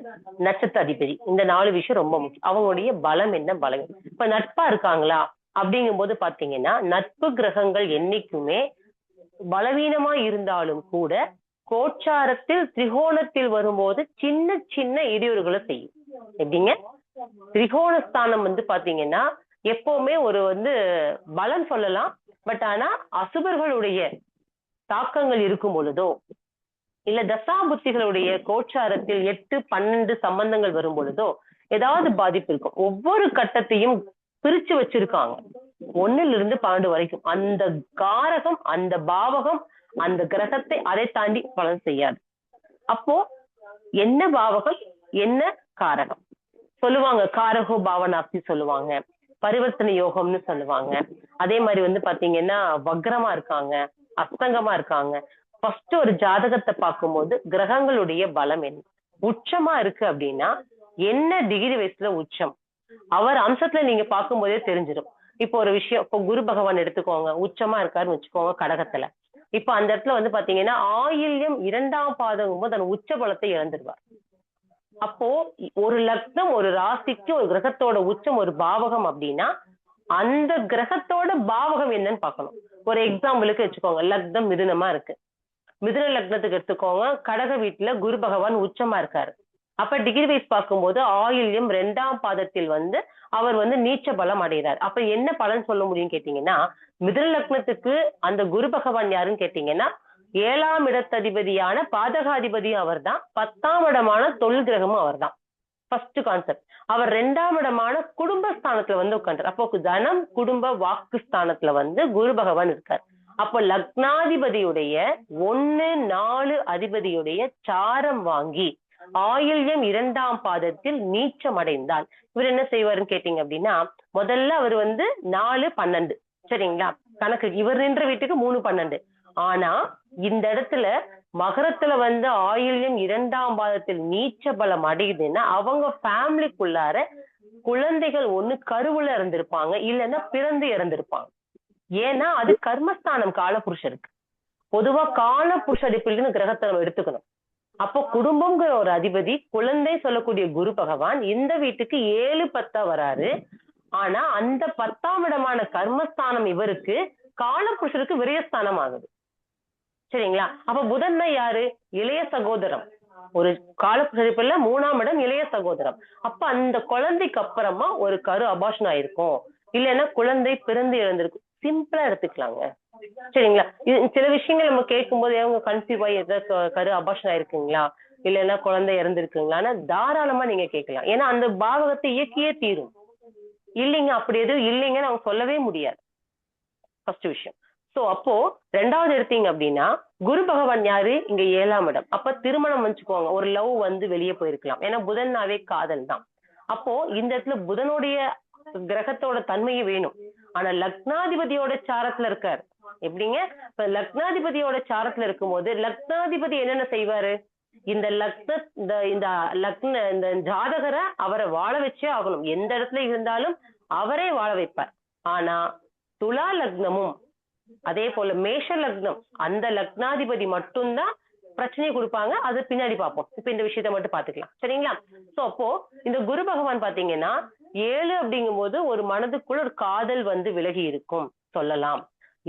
நட்சத்திர அதிபதி, இந்த 4 விஷயம் ரொம்ப முக்கியம். அவங்களுடைய பலம் என்ன, பலம். இப்ப நட்பா இருக்காங்களா அப்படிங்கும் போது பாத்தீங்கன்னா நட்பு கிரகங்கள் என்னைக்குமே பலவீனமா இருந்தாலும் கூட கோச்சாரத்தில் திரிகோணத்தில் வரும்போது சின்ன சின்ன இடையூறுகளை செய்யும். எப்படிங்க? திரிகோணஸ்தானம் வந்து பாத்தீங்கன்னா எப்பவுமே ஒரு வந்து பலன் சொல்லலாம். பட் ஆனா அசுபர்களுடைய தாக்கங்கள் இருக்கும் பொழுதோ இல்ல தசாபுத்திகளுடைய கோச்சாரத்தில் 8, 12 சம்பந்தங்கள் வரும் பொழுதோ ஏதாவது பாதிப்பு இருக்கும். ஒவ்வொரு கட்டத்தையும் பிரிச்சு வச்சிருக்காங்க 1 to 12 வரைக்கும். அந்த காரகம், அந்த பாவகம், அந்த கிரகத்தை அதை தாண்டி பலன் செய்யாது. அப்போ என்ன பாவகம் என்ன காரகம் சொல்லுவாங்க, காரகோ பாவனாப்தி சொல்லுவாங்க, பரிவர்த்தனை யோகம்னு சொல்லுவாங்க. அதே மாதிரி வந்து பாத்தீங்கன்னா வக்ரமா இருக்காங்க, அஸ்தங்கமா இருக்காங்க. ஃபர்ஸ்ட் ஒரு ஜாதகத்தை பார்க்கும்போது கிரகங்களுடைய பலம் என்ன, உச்சமா இருக்கு அப்படின்னா என்ன டிகிரி வயசுல உச்சம், அவர் அம்சத்துல நீங்க பார்க்கும் போதே தெரிஞ்சிடும். இப்போ ஒரு விஷயம், இப்போ குரு பகவான் எடுத்துக்கோங்க, உச்சமா இருக்காருன்னு வச்சுக்கோங்க கடகத்துல. இப்ப அந்த இடத்துல வந்து பாத்தீங்கன்னா ஆயில்யம் 2ஆம் பாதம் போது அந்த உச்ச பலத்தை இழந்துடுவார். அப்போ ஒரு லக்னம், ஒரு ராசிக்கு ஒரு கிரகத்தோட உச்சம் ஒரு பாவகம் அப்படின்னா அந்த கிரகத்தோட பாவகம் என்னன்னு பார்க்கணும். ஒரு எக்ஸாம்பிளுக்கு வச்சுக்கோங்க, லக்னம் மிதுனமா இருக்கு, மிதுன லக்னத்துக்கு எடுத்துக்கோங்க, கடக வீட்டுல குரு பகவான் உச்சமா இருக்காரு. அப்ப டிகிரி வைஸ் பார்க்கும்போது ஆயில்யம் 2ஆம் பாதத்தில் வந்து அவர் வந்து நீச்ச பலம் அடைகிறார். அப்ப என்ன பலன் சொல்ல முடியும் கேட்டீங்கன்னா, மிதுன லக்னத்துக்கு அந்த குரு பகவான் யாருன்னு கேட்டீங்கன்னா 7ஆம் இடத்ததிபதியான பாதகாதிபதியும் அவர் தான், 10ஆம் இடமான தொழில் கிரகமும் அவர் தான். First concept. அவர் 2ஆம் இடமான குடும்பஸ்தானத்துல வந்து உட்கார்ந்தார். அப்போ தனம் குடும்ப வாக்கு ஸ்தானத்துல வந்து குரு பகவான் இருக்கார். அப்போ லக்னாதிபதியுடைய 1, 4 அதிபதியுடைய சாரம் வாங்கி ஆயில்யம் 2ஆம் பாதத்தில் நீச்சம் அடைந்தால் இவர் என்ன செய்வாருன்னு கேட்டீங்க அப்படின்னா, முதல்ல அவர் வந்து 4, 12 சரிங்களா கணக்கு, இவர் நின்ற வீட்டுக்கு 3, 12. ஆனா இந்த இடத்துல மகரத்துல வந்து ஆயில்யம் 2ஆம் பாதத்தில் நீச்ச பலம் அடையுதுன்னா அவங்க ஃபேமிலிக்குள்ளார குழந்தைகள் ஒண்ணு கருவுல இருந்திருப்பாங்க, இல்லைன்னா பிறந்து இறந்திருப்பாங்க. ஏன்னா அது கர்மஸ்தானம் காலபுருஷருக்கு. பொதுவா காலபுருஷ அடிப்படையில் கிரகத்தை நம்ம எடுத்துக்கணும். அப்போ குடும்பம்ங்கிற ஒரு அதிபதி, குழந்தை சொல்லக்கூடிய குரு பகவான் இந்த வீட்டுக்கு 7, 10 வராரு. ஆனா அந்த 10ஆம் இடமான கர்மஸ்தானம் இவருக்கு காலபுருஷருக்கு விரயஸ்தானம் ஆகுது. சரிங்களா? அப்ப புதன் யாரு? இளைய சகோதரம். ஒரு காலப்புரிப்புல 3ஆம் இடம் இளைய சகோதரம். அப்ப அந்த குழந்தைக்கு அப்புறமா ஒரு கரு அபாஷன் ஆயிருக்கும், இல்லைன்னா குழந்தை பிறந்து இழந்திருக்கும். சிம்பிளா எடுத்துக்கலாங்க. சரிங்களா? சில விஷயங்கள் நம்ம கேட்கும் போது அவங்க கன்சீவ் ஆகி ஏதாவது கரு அபாஷன் ஆயிருக்குங்களா, இல்லைன்னா குழந்தை இறந்திருக்குங்களா, ஆனா தாராளமா நீங்க கேட்கலாம். ஏன்னா அந்த பாவகத்தை இயக்கியே தீரும். இல்லைங்க அப்படி எதுவும் இல்லைங்கன்னு அவங்க சொல்லவே முடியாது. ஃபர்ஸ்ட் விஷயம். சோ அப்போ 2வது எடுத்தீங்க அப்படின்னா குரு பகவான் யாரு? இங்க 7ஆம் இடம். அப்ப திருமணம் வச்சுக்கோங்க, ஒரு லவ் வந்து வெளியே போயிருக்கலாம். ஏன்னா புதன்னாவே காதல் தான். அப்போ இந்த இடத்துல புதனுடைய கிரகத்தோட தன்மையை வேணும். ஆனா லக்னாதிபதியோட சாரத்துல இருக்காரு. எப்படிங்க? இப்ப லக்னாதிபதியோட சாரத்துல இருக்கும்போது லக்னாதிபதி என்னென்ன செய்வாரு? இந்த இந்த ஜாதகரை அவரை வாழ வச்சே ஆகணும். எந்த இடத்துல இருந்தாலும் அவரே வாழ வைப்பார். ஆனா துலா லக்னமும் அதே போல மேஷ லக்னம் அந்த லக்னாதிபதி மட்டும்தான் பிரச்சனையை கொடுப்பாங்க. அது பின்னாடி பார்ப்போம். இப்ப இந்த விஷயத்த மட்டும் பாத்துக்கலாம். சரிங்களா? சோ அப்போ இந்த குரு பகவான் பாத்தீங்கன்னா 7 அப்படிங்கும் போது ஒரு மனதுக்குள்ள ஒரு காதல் வந்து விலகி இருக்கும் சொல்லலாம்.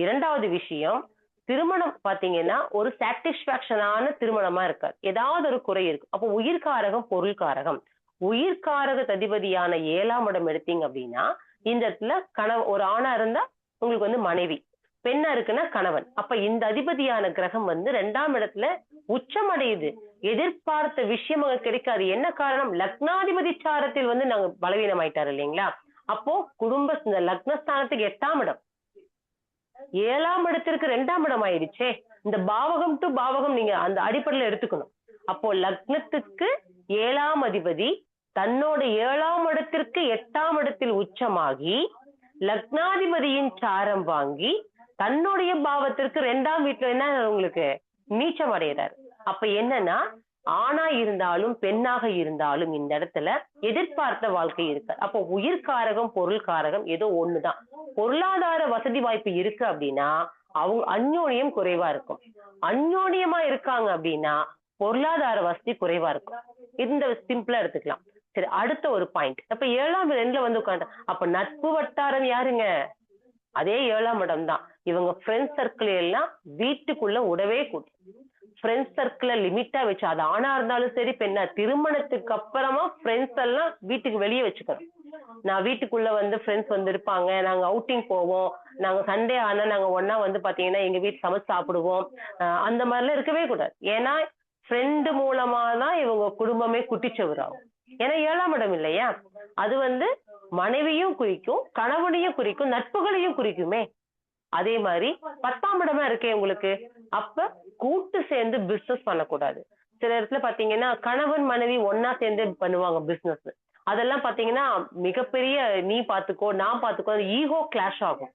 2வது விஷயம், திருமணம் பாத்தீங்கன்னா ஒரு சாட்டிஸ்பாக்சனான திருமணமா இருக்காது, ஏதாவது ஒரு குறை இருக்கும். அப்போ உயிர்காரகம் பொருள்காரகம். உயிர்காரக அதிபதியான 7ஆம் இடம் எடுத்தீங்க அப்படின்னா இந்த இடத்துல ஒரு ஆணா இருந்தா உங்களுக்கு வந்து மனைவி, பெண்ணா இருக்குன்னா கணவன். அப்ப இந்த அதிபதியான கிரகம் வந்து 2ஆம் இடத்துல உச்சம் அடையுது. எதிர்பார்த்த விஷயம் அங்க கிடைக்காது. என்ன காரணம்? லக்னாதிபதி சாரத்தில் வந்து நாங்க பலவீனம் ஆயிட்டாரு இல்லைங்களா? அப்போ குடும்ப இந்த லக்னஸ்தானத்துக்கு 8ஆம் இடம் 7ஆம் இடத்திற்கு 2ஆம் இடம் ஆயிடுச்சே. இந்த பாவகம் டு பாவகம் நீங்க அந்த அடிப்படையில எடுத்துக்கணும். அப்போ லக்னத்துக்கு 7ஆம் அதிபதி தன்னோட 7ஆம் இடத்திற்கு 8ஆம் இடத்தில் உச்சமாகி லக்னாதிபதியின் சாரம் வாங்கி தன்னுடைய பாவத்திற்கு 2ஆம் வீட்டுல என்ன உங்களுக்கு நீச்சம் அடைகிறார். அப்ப என்னன்னா ஆணா இருந்தாலும் பெண்ணாக இருந்தாலும் இந்த இடத்துல எதிர்பார்த்த வாழ்க்கை இருக்கு. அப்போ உயிர்காரகம் பொருள்காரகம் ஏதோ ஒண்ணுதான். பொருளாதார வசதி வாய்ப்பு இருக்கு அப்படின்னா அவங்க அந்யோன்யம் குறைவா இருக்கும். அந்யோன்யமா இருக்காங்க அப்படின்னா பொருளாதார வசதி குறைவா இருக்கும். இந்த சிம்பிளா எடுத்துக்கலாம். சரி, அடுத்த ஒரு பாயிண்ட். அப்ப 7ஆம் இடத்துல வந்து உட்காந்து அப்ப நட்பு வட்டாரம் யாருங்க? அதே 7ஆம் இடம் தான். இவங்க ஃப்ரெண்ட்ஸ் சர்க்கிள் எல்லாம் வீட்டுக்குள்ள உடவே கூடும். ஃப்ரெண்ட்ஸ் சர்க்கிள லிமிட்டா வச்சு, அது ஆணா இருந்தாலும் சரி பெண்ணா, திருமணத்துக்கு அப்புறமா ஃப்ரெண்ட்ஸ் எல்லாம் வீட்டுக்கு வெளியே வச்சுக்கணும். நான் வீட்டுக்குள்ள வந்து ஃப்ரெண்ட்ஸ் வந்து இருப்பாங்க, நாங்க அவுட்டிங் போவோம், நாங்க சண்டே ஆனா நாங்க ஒன்னா வந்து பாத்தீங்கன்னா எங்க வீட்டு சமைச்சு சாப்பிடுவோம், அந்த மாதிரிலாம் இருக்கவே கூடாது. ஏன்னா ஃப்ரெண்டு மூலமா தான் இவங்க குடும்பமே குட்டிச்சவராகும். ஏன்னா 7ஆம் இடம் இல்லையா? அது வந்து மனைவியும் குறிக்கும், கணவனையும் குறிக்கும், நட்புகளையும் குறிக்குமே. அதே மாதிரி 10ஆம் இடமா இருக்கே உங்களுக்கு. அப்ப கூட்டு சேர்ந்து பிசினஸ் பண்ணக்கூடாது. சில இடத்துல பாத்தீங்கன்னா கணவன் மனைவி ஒன்னா சேர்ந்து பண்ணுவாங்க பிசினஸ். அதெல்லாம் பாத்தீங்கன்னா மிகப்பெரிய நீ பாத்துக்கோ நான் பாத்துக்கோ ஈகோ கிளாஷ் ஆகும்.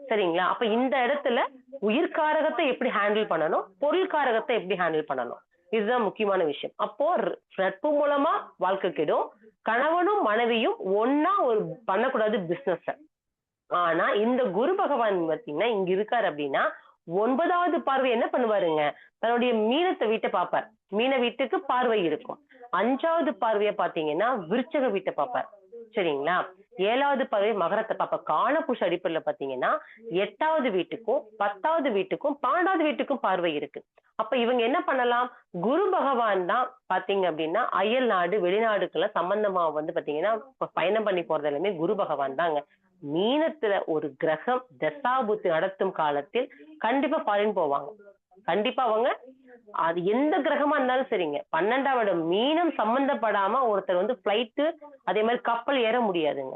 சரிங்களா? அப்ப இந்த இடத்துல உயிர்காரகத்தை எப்படி ஹேண்டில் பண்ணணும், பொருள்காரகத்தை எப்படி ஹேண்டில் பண்ணணும், இதுதான் முக்கியமான விஷயம். அப்போ நட்பு மூலமா வாழ்க்கை கெடும். கணவனும் மனைவியும் ஒன்னா ஒரு பண்ணக்கூடாது பிசினஸ். ஆனா இந்த குரு பகவான் பாத்தீங்கன்னா இங்க இருக்காரு அப்படின்னா 9வது பார்வை என்ன பண்ணுவாருங்க? தன்னுடைய மீனத்தை வீட்டை பார்ப்பார். மீன வீட்டுக்கு பார்வை இருக்கும். 5வது பார்வைய பாத்தீங்கன்னா விருச்சக வீட்டை பார்ப்பார். சரிங்களா? 7வது பார்வை மகரத்தை பார்ப்பார். காலபுருஷ அடிப்படையில பாத்தீங்கன்னா 8வது வீட்டுக்கும் 10வது வீட்டுக்கும் 12வது வீட்டுக்கும் பார்வை இருக்கு. அப்ப இவங்க என்ன பண்ணலாம்? குரு பகவான் தான் பாத்தீங்க அப்படின்னா அயல் நாடு வெளிநாடுக்குள்ள சம்பந்தமா வந்து பாத்தீங்கன்னா பயணம் பண்ணி போறது எல்லாமே குரு பகவான் தாங்க. மீனத்துல ஒரு கிரகம் தசாபுத்தி நடத்தும் காலத்தில் கண்டிப்பா ஃபாரின் போவாங்க. கண்டிப்பா அவங்க அது எந்த கிரகமா இருந்தாலும் சரிங்க, 12ஆம் இடம் மீனம் சம்பந்தப்படாம ஒருத்தர் வந்து பிளைட்டு அதே மாதிரி கப்பல் ஏற முடியாதுங்க.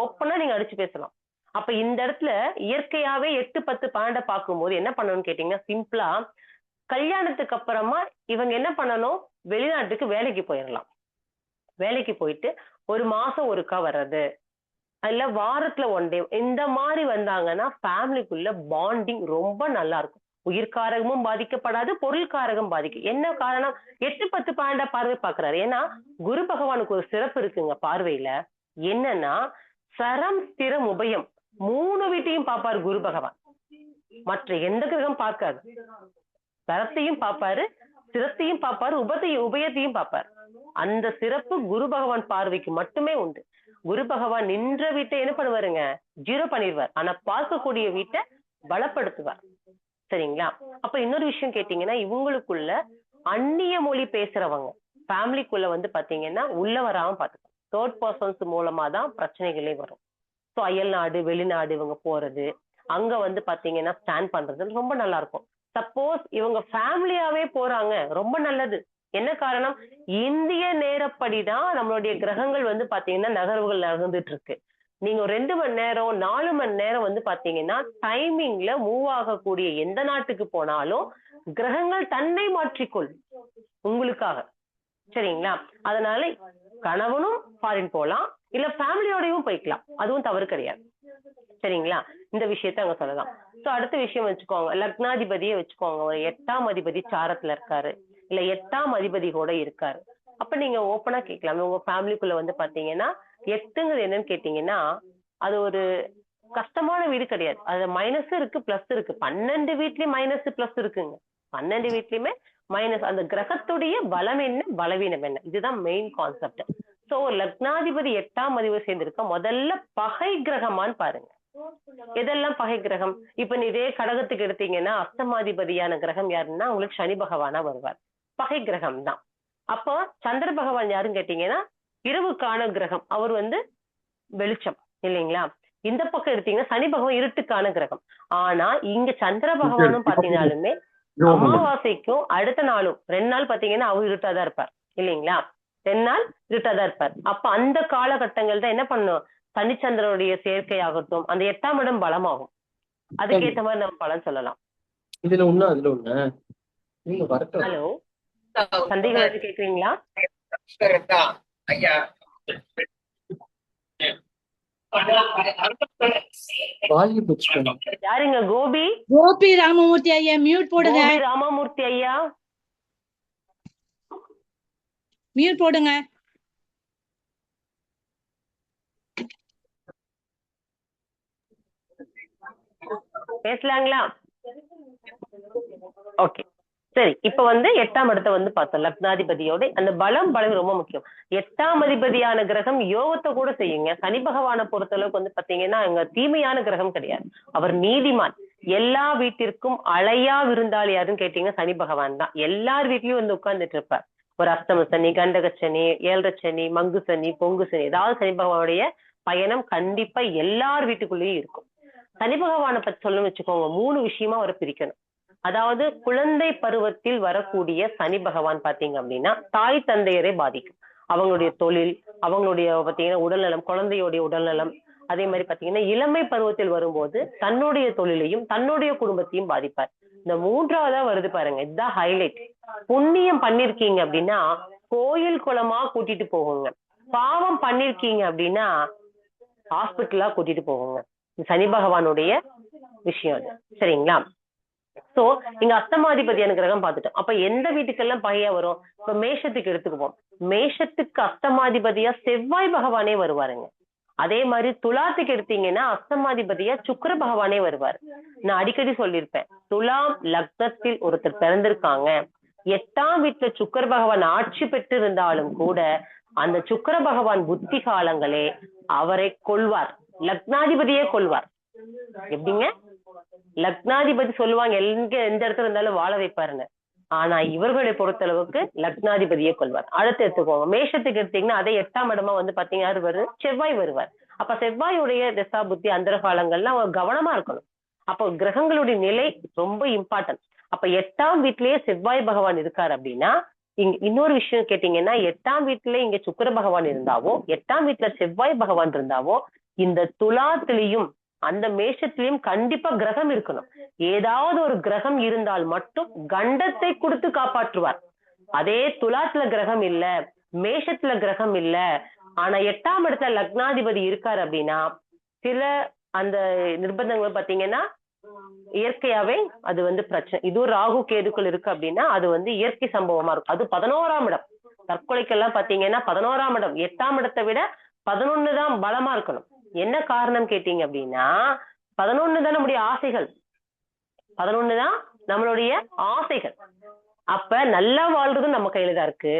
ஓப்பனா நீங்க அடிச்சு பேசலாம். அப்ப இந்த இடத்துல இயற்கையாவே 8, 10, 12 பார்க்கும்போது என்ன பண்ணணும்னு கேட்டீங்கன்னா, சிம்பிளா கல்யாணத்துக்கு அப்புறமா இவங்க என்ன பண்ணணும், வெளிநாட்டுக்கு வேலைக்கு போயிடலாம். வேலைக்கு போயிட்டு ஒரு மாசம் ஒருக்கா வர்றது, இல்ல வாரத்துல 1 டே, இந்த மாதிரி வந்தாங்கன்னா ஃபேமிலிக்குள்ள பாண்டிங் ரொம்ப நல்லா இருக்கும். உயிர்காரகமும் பாதிக்கப்படாது, பொருள்காரகம் பாதிக்கும். என்ன காரணம்? 8, 10, 12 பார்வை பாக்குறாரு. ஏன்னா குரு பகவானுக்கு ஒரு சிறப்பு இருக்குங்க பார்வையில. என்னன்னா சரம் ஸ்திரம் உபயம் 3 வீட்டையும் பார்ப்பாரு குரு பகவான். மற்ற எந்த கிரகம் பார்க்காது. சரத்தையும் பார்ப்பாரு, சிரத்தையும் பார்ப்பாரு, உபயத்தையும் பார்ப்பாரு. அந்த சிறப்பு குரு பகவான் பார்வைக்கு மட்டுமே உண்டு. குரு பகவான் நின்ற வீட்டை என்ன பண்ணுவாருங்க, 0 பண்ணிடுவார். ஆனா பார்க்கக்கூடிய வீட்டை பலப்படுத்துவார். சரிங்களா? அப்ப இன்னொரு விஷயம் கேட்டீங்கன்னா, இவங்களுக்குள்ள அந்நிய மொழி பேசுறவங்க ஃபேமிலிக்குள்ள வந்து பாத்தீங்கன்னா உள்ள வராம பாத்துக்கணும். 3rd பர்சன்ஸ் மூலமா தான் பிரச்சனைகளே வரும். ஸோ அயல் நாடு வெளிநாடு இவங்க போறது, அங்க வந்து பாத்தீங்கன்னா ஸ்டாண்ட் பண்றது ரொம்ப நல்லா இருக்கும். சப்போஸ் இவங்க ஃபேமிலியாவே போறாங்க, ரொம்ப நல்லது. என்ன காரணம்? இந்திய நேரப்படிதான் நம்மளுடைய கிரகங்கள் வந்து பாத்தீங்கன்னா நகர்வுகள் நகர்ந்துட்டு இருக்கு. நீங்க ஒரு 2 மணி நேரம் 4 மணி நேரம் வந்து பாத்தீங்கன்னா டைமிங்ல மூவ் ஆகக்கூடிய எந்த நாட்டுக்கு போனாலும் கிரகங்கள் தன்னை மாற்றிக்கொள்ளும் உங்களுக்காக. சரிங்களா? அதனால கணவனும் ஃபாரின் போலாம், இல்ல ஃபேமிலியோடயும் போய்க்கலாம், அதுவும் தவறு கிடையாது. சரிங்களா? இந்த விஷயத்த அங்க சொல்லலாம். சோ அடுத்த விஷயம் வச்சுக்கோங்க, லக்னாதிபதியை வச்சுக்கோங்க. ஒரு 8ஆம் அதிபதி சாரத்துல இருக்காரு, இல்ல 8ஆம் அதிபதி கூட இருக்காரு. அப்ப நீங்க ஓப்பனா கேட்கலாம், உங்க ஃபேமிலிக்குள்ள வந்து பாத்தீங்கன்னா 8ங்கிறது என்னன்னு கேட்டீங்கன்னா, அது ஒரு கஷ்டமான வீடு கிடையாது. அது மைனஸ் இருக்கு, பிளஸ் இருக்கு. 12 வீட்லயும் மைனஸ் பிளஸ் இருக்குங்க. 12 வீட்லயுமே மைனஸ். அந்த கிரகத்துடைய பலம் என்ன, பலவீனம் என்ன, இதுதான் மெயின் கான்செப்ட். சோ லக்னாதிபதி 8ஆம் அதிபதி சேர்ந்திருக்க முதல்ல பகை கிரகமான்னு பாருங்க. எதெல்லாம் பகை கிரகம்? இப்ப நீ இதே கடகத்துக்கு எடுத்தீங்கன்னா அஷ்டமாதிபதியான கிரகம் யாருன்னா உங்களுக்கு சனி பகவானா வருவார். பகை கிரகம் தான். அப்போ சந்திர பகவான் யாருன்னு கேட்டீங்கன்னா இரவுக்கான கிரகம், அவர் வந்து வெளிச்சம் இல்லைங்களா? இந்த பக்கம் எடுத்தீங்கன்னா சனி பகவான் இருட்டுக்கான கிரகம். ஆனா இங்க சந்திர பகவானும் பாத்தீங்கன்னாலுமே அமாவாசைக்கும் அடுத்த நாளும் 2 நாள் பாத்தீங்கன்னா அவர் இருட்டாதான் இருப்பார் இல்லைங்களா? 2 நாள் இருட்டாதான் இருப்பார். அப்ப அந்த காலகட்டங்கள் தான் என்ன பண்ணும், சனிச்சந்திரனுடைய சேர்க்கை ஆகட்டும், அந்த 8ஆம் இடம் பலமாகும். அதுக்கேற்ற மாதிரி நம்ம பலன் சொல்லலாம். இதுல ஒண்ணு அதுல ஒண்ணு. நீங்க வரட்டும். ஹலோ, சந்தேகம் எதுவும் கேக்குறீங்களா? யாருங்க? கோபி ராமமூர்த்தி ஐயா மியூட் போடுங்க. கோபி ராமமூர்த்தி ஐயா மியூட் போடுங்க. பேசலாங்களா? ஓகே சரி. இப்ப வந்து 8ஆம் இடத்தை வந்து பார்த்தோம். லக்னாதிபதியோட அந்த பலம் ரொம்ப முக்கியம். 8ஆம் அதிபதியான கிரகம் யோகத்தை கூட செய்யுங்க. சனி பகவானை பொறுத்த அளவுக்கு வந்து பாத்தீங்கன்னா அங்க தீமையான கிரகம் கிடையாது. அவர் நீதிமான். எல்லா வீட்டிற்கும் அழையா விருந்தாளி யாருன்னு கேட்டீங்கன்னா சனி பகவான் தான். எல்லார் வீட்லயும் வந்து உட்கார்ந்துட்டு இருப்பார். ஒரு அஷ்டம சனி, கண்டக சனி, 7 சனி, மங்கு சனி, பொங்கு சனி, ஏதாவது சனி பகவானுடைய பயணம் கண்டிப்பா எல்லார் வீட்டுக்குள்ளேயும் இருக்கும். சனி பகவானை பத்தி சொல்லணும்னு வச்சுக்கோங்க, 3 விஷயமா அவரை பிரிக்கணும். அதாவது குழந்தை பருவத்தில் வரக்கூடிய சனி பகவான் பாத்தீங்க அப்படின்னா தாய் தந்தையரை பாதிக்கும். அவங்களுடைய தொழில், அவங்களுடைய பாத்தீங்கன்னா உடல்நலம், குழந்தையுடைய உடல்நலம். அதே மாதிரி பாத்தீங்கன்னா இளமை பருவத்தில் வரும்போது தன்னுடைய தொழிலையும் தன்னுடைய குடும்பத்தையும் பாதிப்பார். இந்த 3ஆவதா வருது பாருங்க, இதுதான் ஹைலைட். புண்ணியம் பண்ணிருக்கீங்க அப்படின்னா கோயில் குளமா கூட்டிட்டு போகுங்க. பாவம் பண்ணிருக்கீங்க அப்படின்னா ஹாஸ்பிட்டலா கூட்டிட்டு போகுங்க. சனி பகவானுடைய விஷயம் அது. சரிங்களா? சோ இங்க அஷ்டமாதிபதியான கிரகம் பார்த்துட்டோம். அப்ப எந்த வீட்டுக்கெல்லாம் பகையா வரும்? இப்ப மேஷத்துக்கு எடுத்துக்குவோம். மேஷத்துக்கு அஷ்டமாதிபதியா செவ்வாய் பகவானே வருவாருங்க. அதே மாதிரி துலாத்துக்கு எடுத்தீங்கன்னா அஷ்டமாதிபதியா சுக்கிர பகவானே வருவார். நான் அடிக்கடி சொல்லியிருப்பேன், துலாம் லக்னத்தில் ஒருத்தர் பிறந்திருக்காங்க, 8ஆம் வீட்டுல சுக்கிர பகவான் ஆட்சி பெற்று இருந்தாலும் கூட அந்த சுக்கிர பகவான் புத்தி காலங்களே அவரை கொள்வார். லக்னாதிபதியே கொள்வார். எப்படிங்க? லக்னாதிபதி சொல்லுவாங்க எந்த இடத்துல இருந்தாலும் வாழ வைப்பாருன்னு. ஆனா இவர்களை பொறுத்தளவுக்கு லக்னாதிபதியே கொள்வார். அடுத்து எடுத்துக்கோங்க, மேஷத்துக்கு எடுத்தீங்கன்னா அதே 8ஆம் இடமா வந்து பாத்தீங்கன்னா செவ்வாய் வருவார். அப்ப செவ்வாயுடைய தசா புத்தி அந்த காலங்கள்ல அவங்க கவனமா இருக்கணும். அப்போ கிரகங்களுடைய நிலை ரொம்ப இம்பார்ட்டன்ட். அப்ப 8ஆம் வீட்டிலேயே செவ்வாய் பகவான் இருக்காரு அப்படின்னா, இங்க இன்னொரு விஷயம் கேட்டீங்கன்னா, 8ஆம் வீட்டுல இங்க சுக்கிர பகவான் இருந்தாவோ, 8ஆம் வீட்டுல செவ்வாய் பகவான் இருந்தாவோ, இந்த துலாத்திலையும் அந்த மேஷத்திலையும் கண்டிப்பா கிரகம் இருக்கணும். ஏதாவது ஒரு கிரகம் இருந்தால் மட்டும் கண்டத்தை கொடுத்து காப்பாற்றுவார். அதே துலாத்துல கிரகம் இல்ல, மேஷத்துல கிரகம் இல்ல, ஆனா 8ஆம் இடத்துல லக்னாதிபதி இருக்காரு அப்படின்னா, சில அந்த நிர்பந்தங்கள் பாத்தீங்கன்னா இயற்கையாவே அது வந்து பிரச்சனை. இதுவும் ராகு கேதுக்கள் இருக்கு அப்படின்னா அது வந்து இயற்கை சம்பவமா இருக்கும். அது 11ஆம் இடம். தற்கொலைக்கெல்லாம் பாத்தீங்கன்னா 11ஆம் இடம் 8ஆம் இடத்தை விட 11 தான் பலமா இருக்கணும். என்ன காரணம் கேட்டீங்க அப்படின்னா, 11 தான் நம்முடைய ஆசைகள். 11 தான் நம்மளுடைய ஆசைகள். அப்ப நல்லா வாழ்றதும் நம்ம கையில தான் இருக்கு,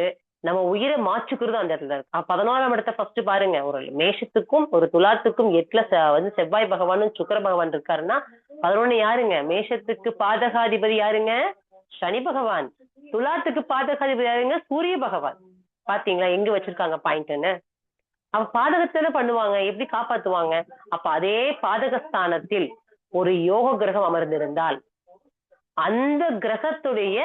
நம்ம உயிரை மாச்சுக்கிறதும் அந்த இடத்துல இருக்கு. 11ஆம் இடத்தை ஃபர்ஸ்ட் பாருங்க. ஒரு மேஷத்துக்கும் ஒரு துலாத்துக்கும் 8ல வந்து செவ்வாய் பகவானும் சுக்கிர பகவான் இருக்காருன்னா 11 யாருங்க? மேஷத்துக்கு பாதகாதிபதி யாருங்க? சனி பகவான். துலாத்துக்கு பாதகாதிபதி யாருங்க? சூரிய பகவான். பாத்தீங்களா எங்க வச்சிருக்காங்க பாயிண்ட்னு? அவ பாதகத்தானே பண்ணுவாங்க, எப்படி காப்பாத்துவாங்க? அப்ப அதே பாதகஸ்தானத்தில் ஒரு யோக கிரகம் அமர்ந்திருந்தால் அந்த கிரகத்துடைய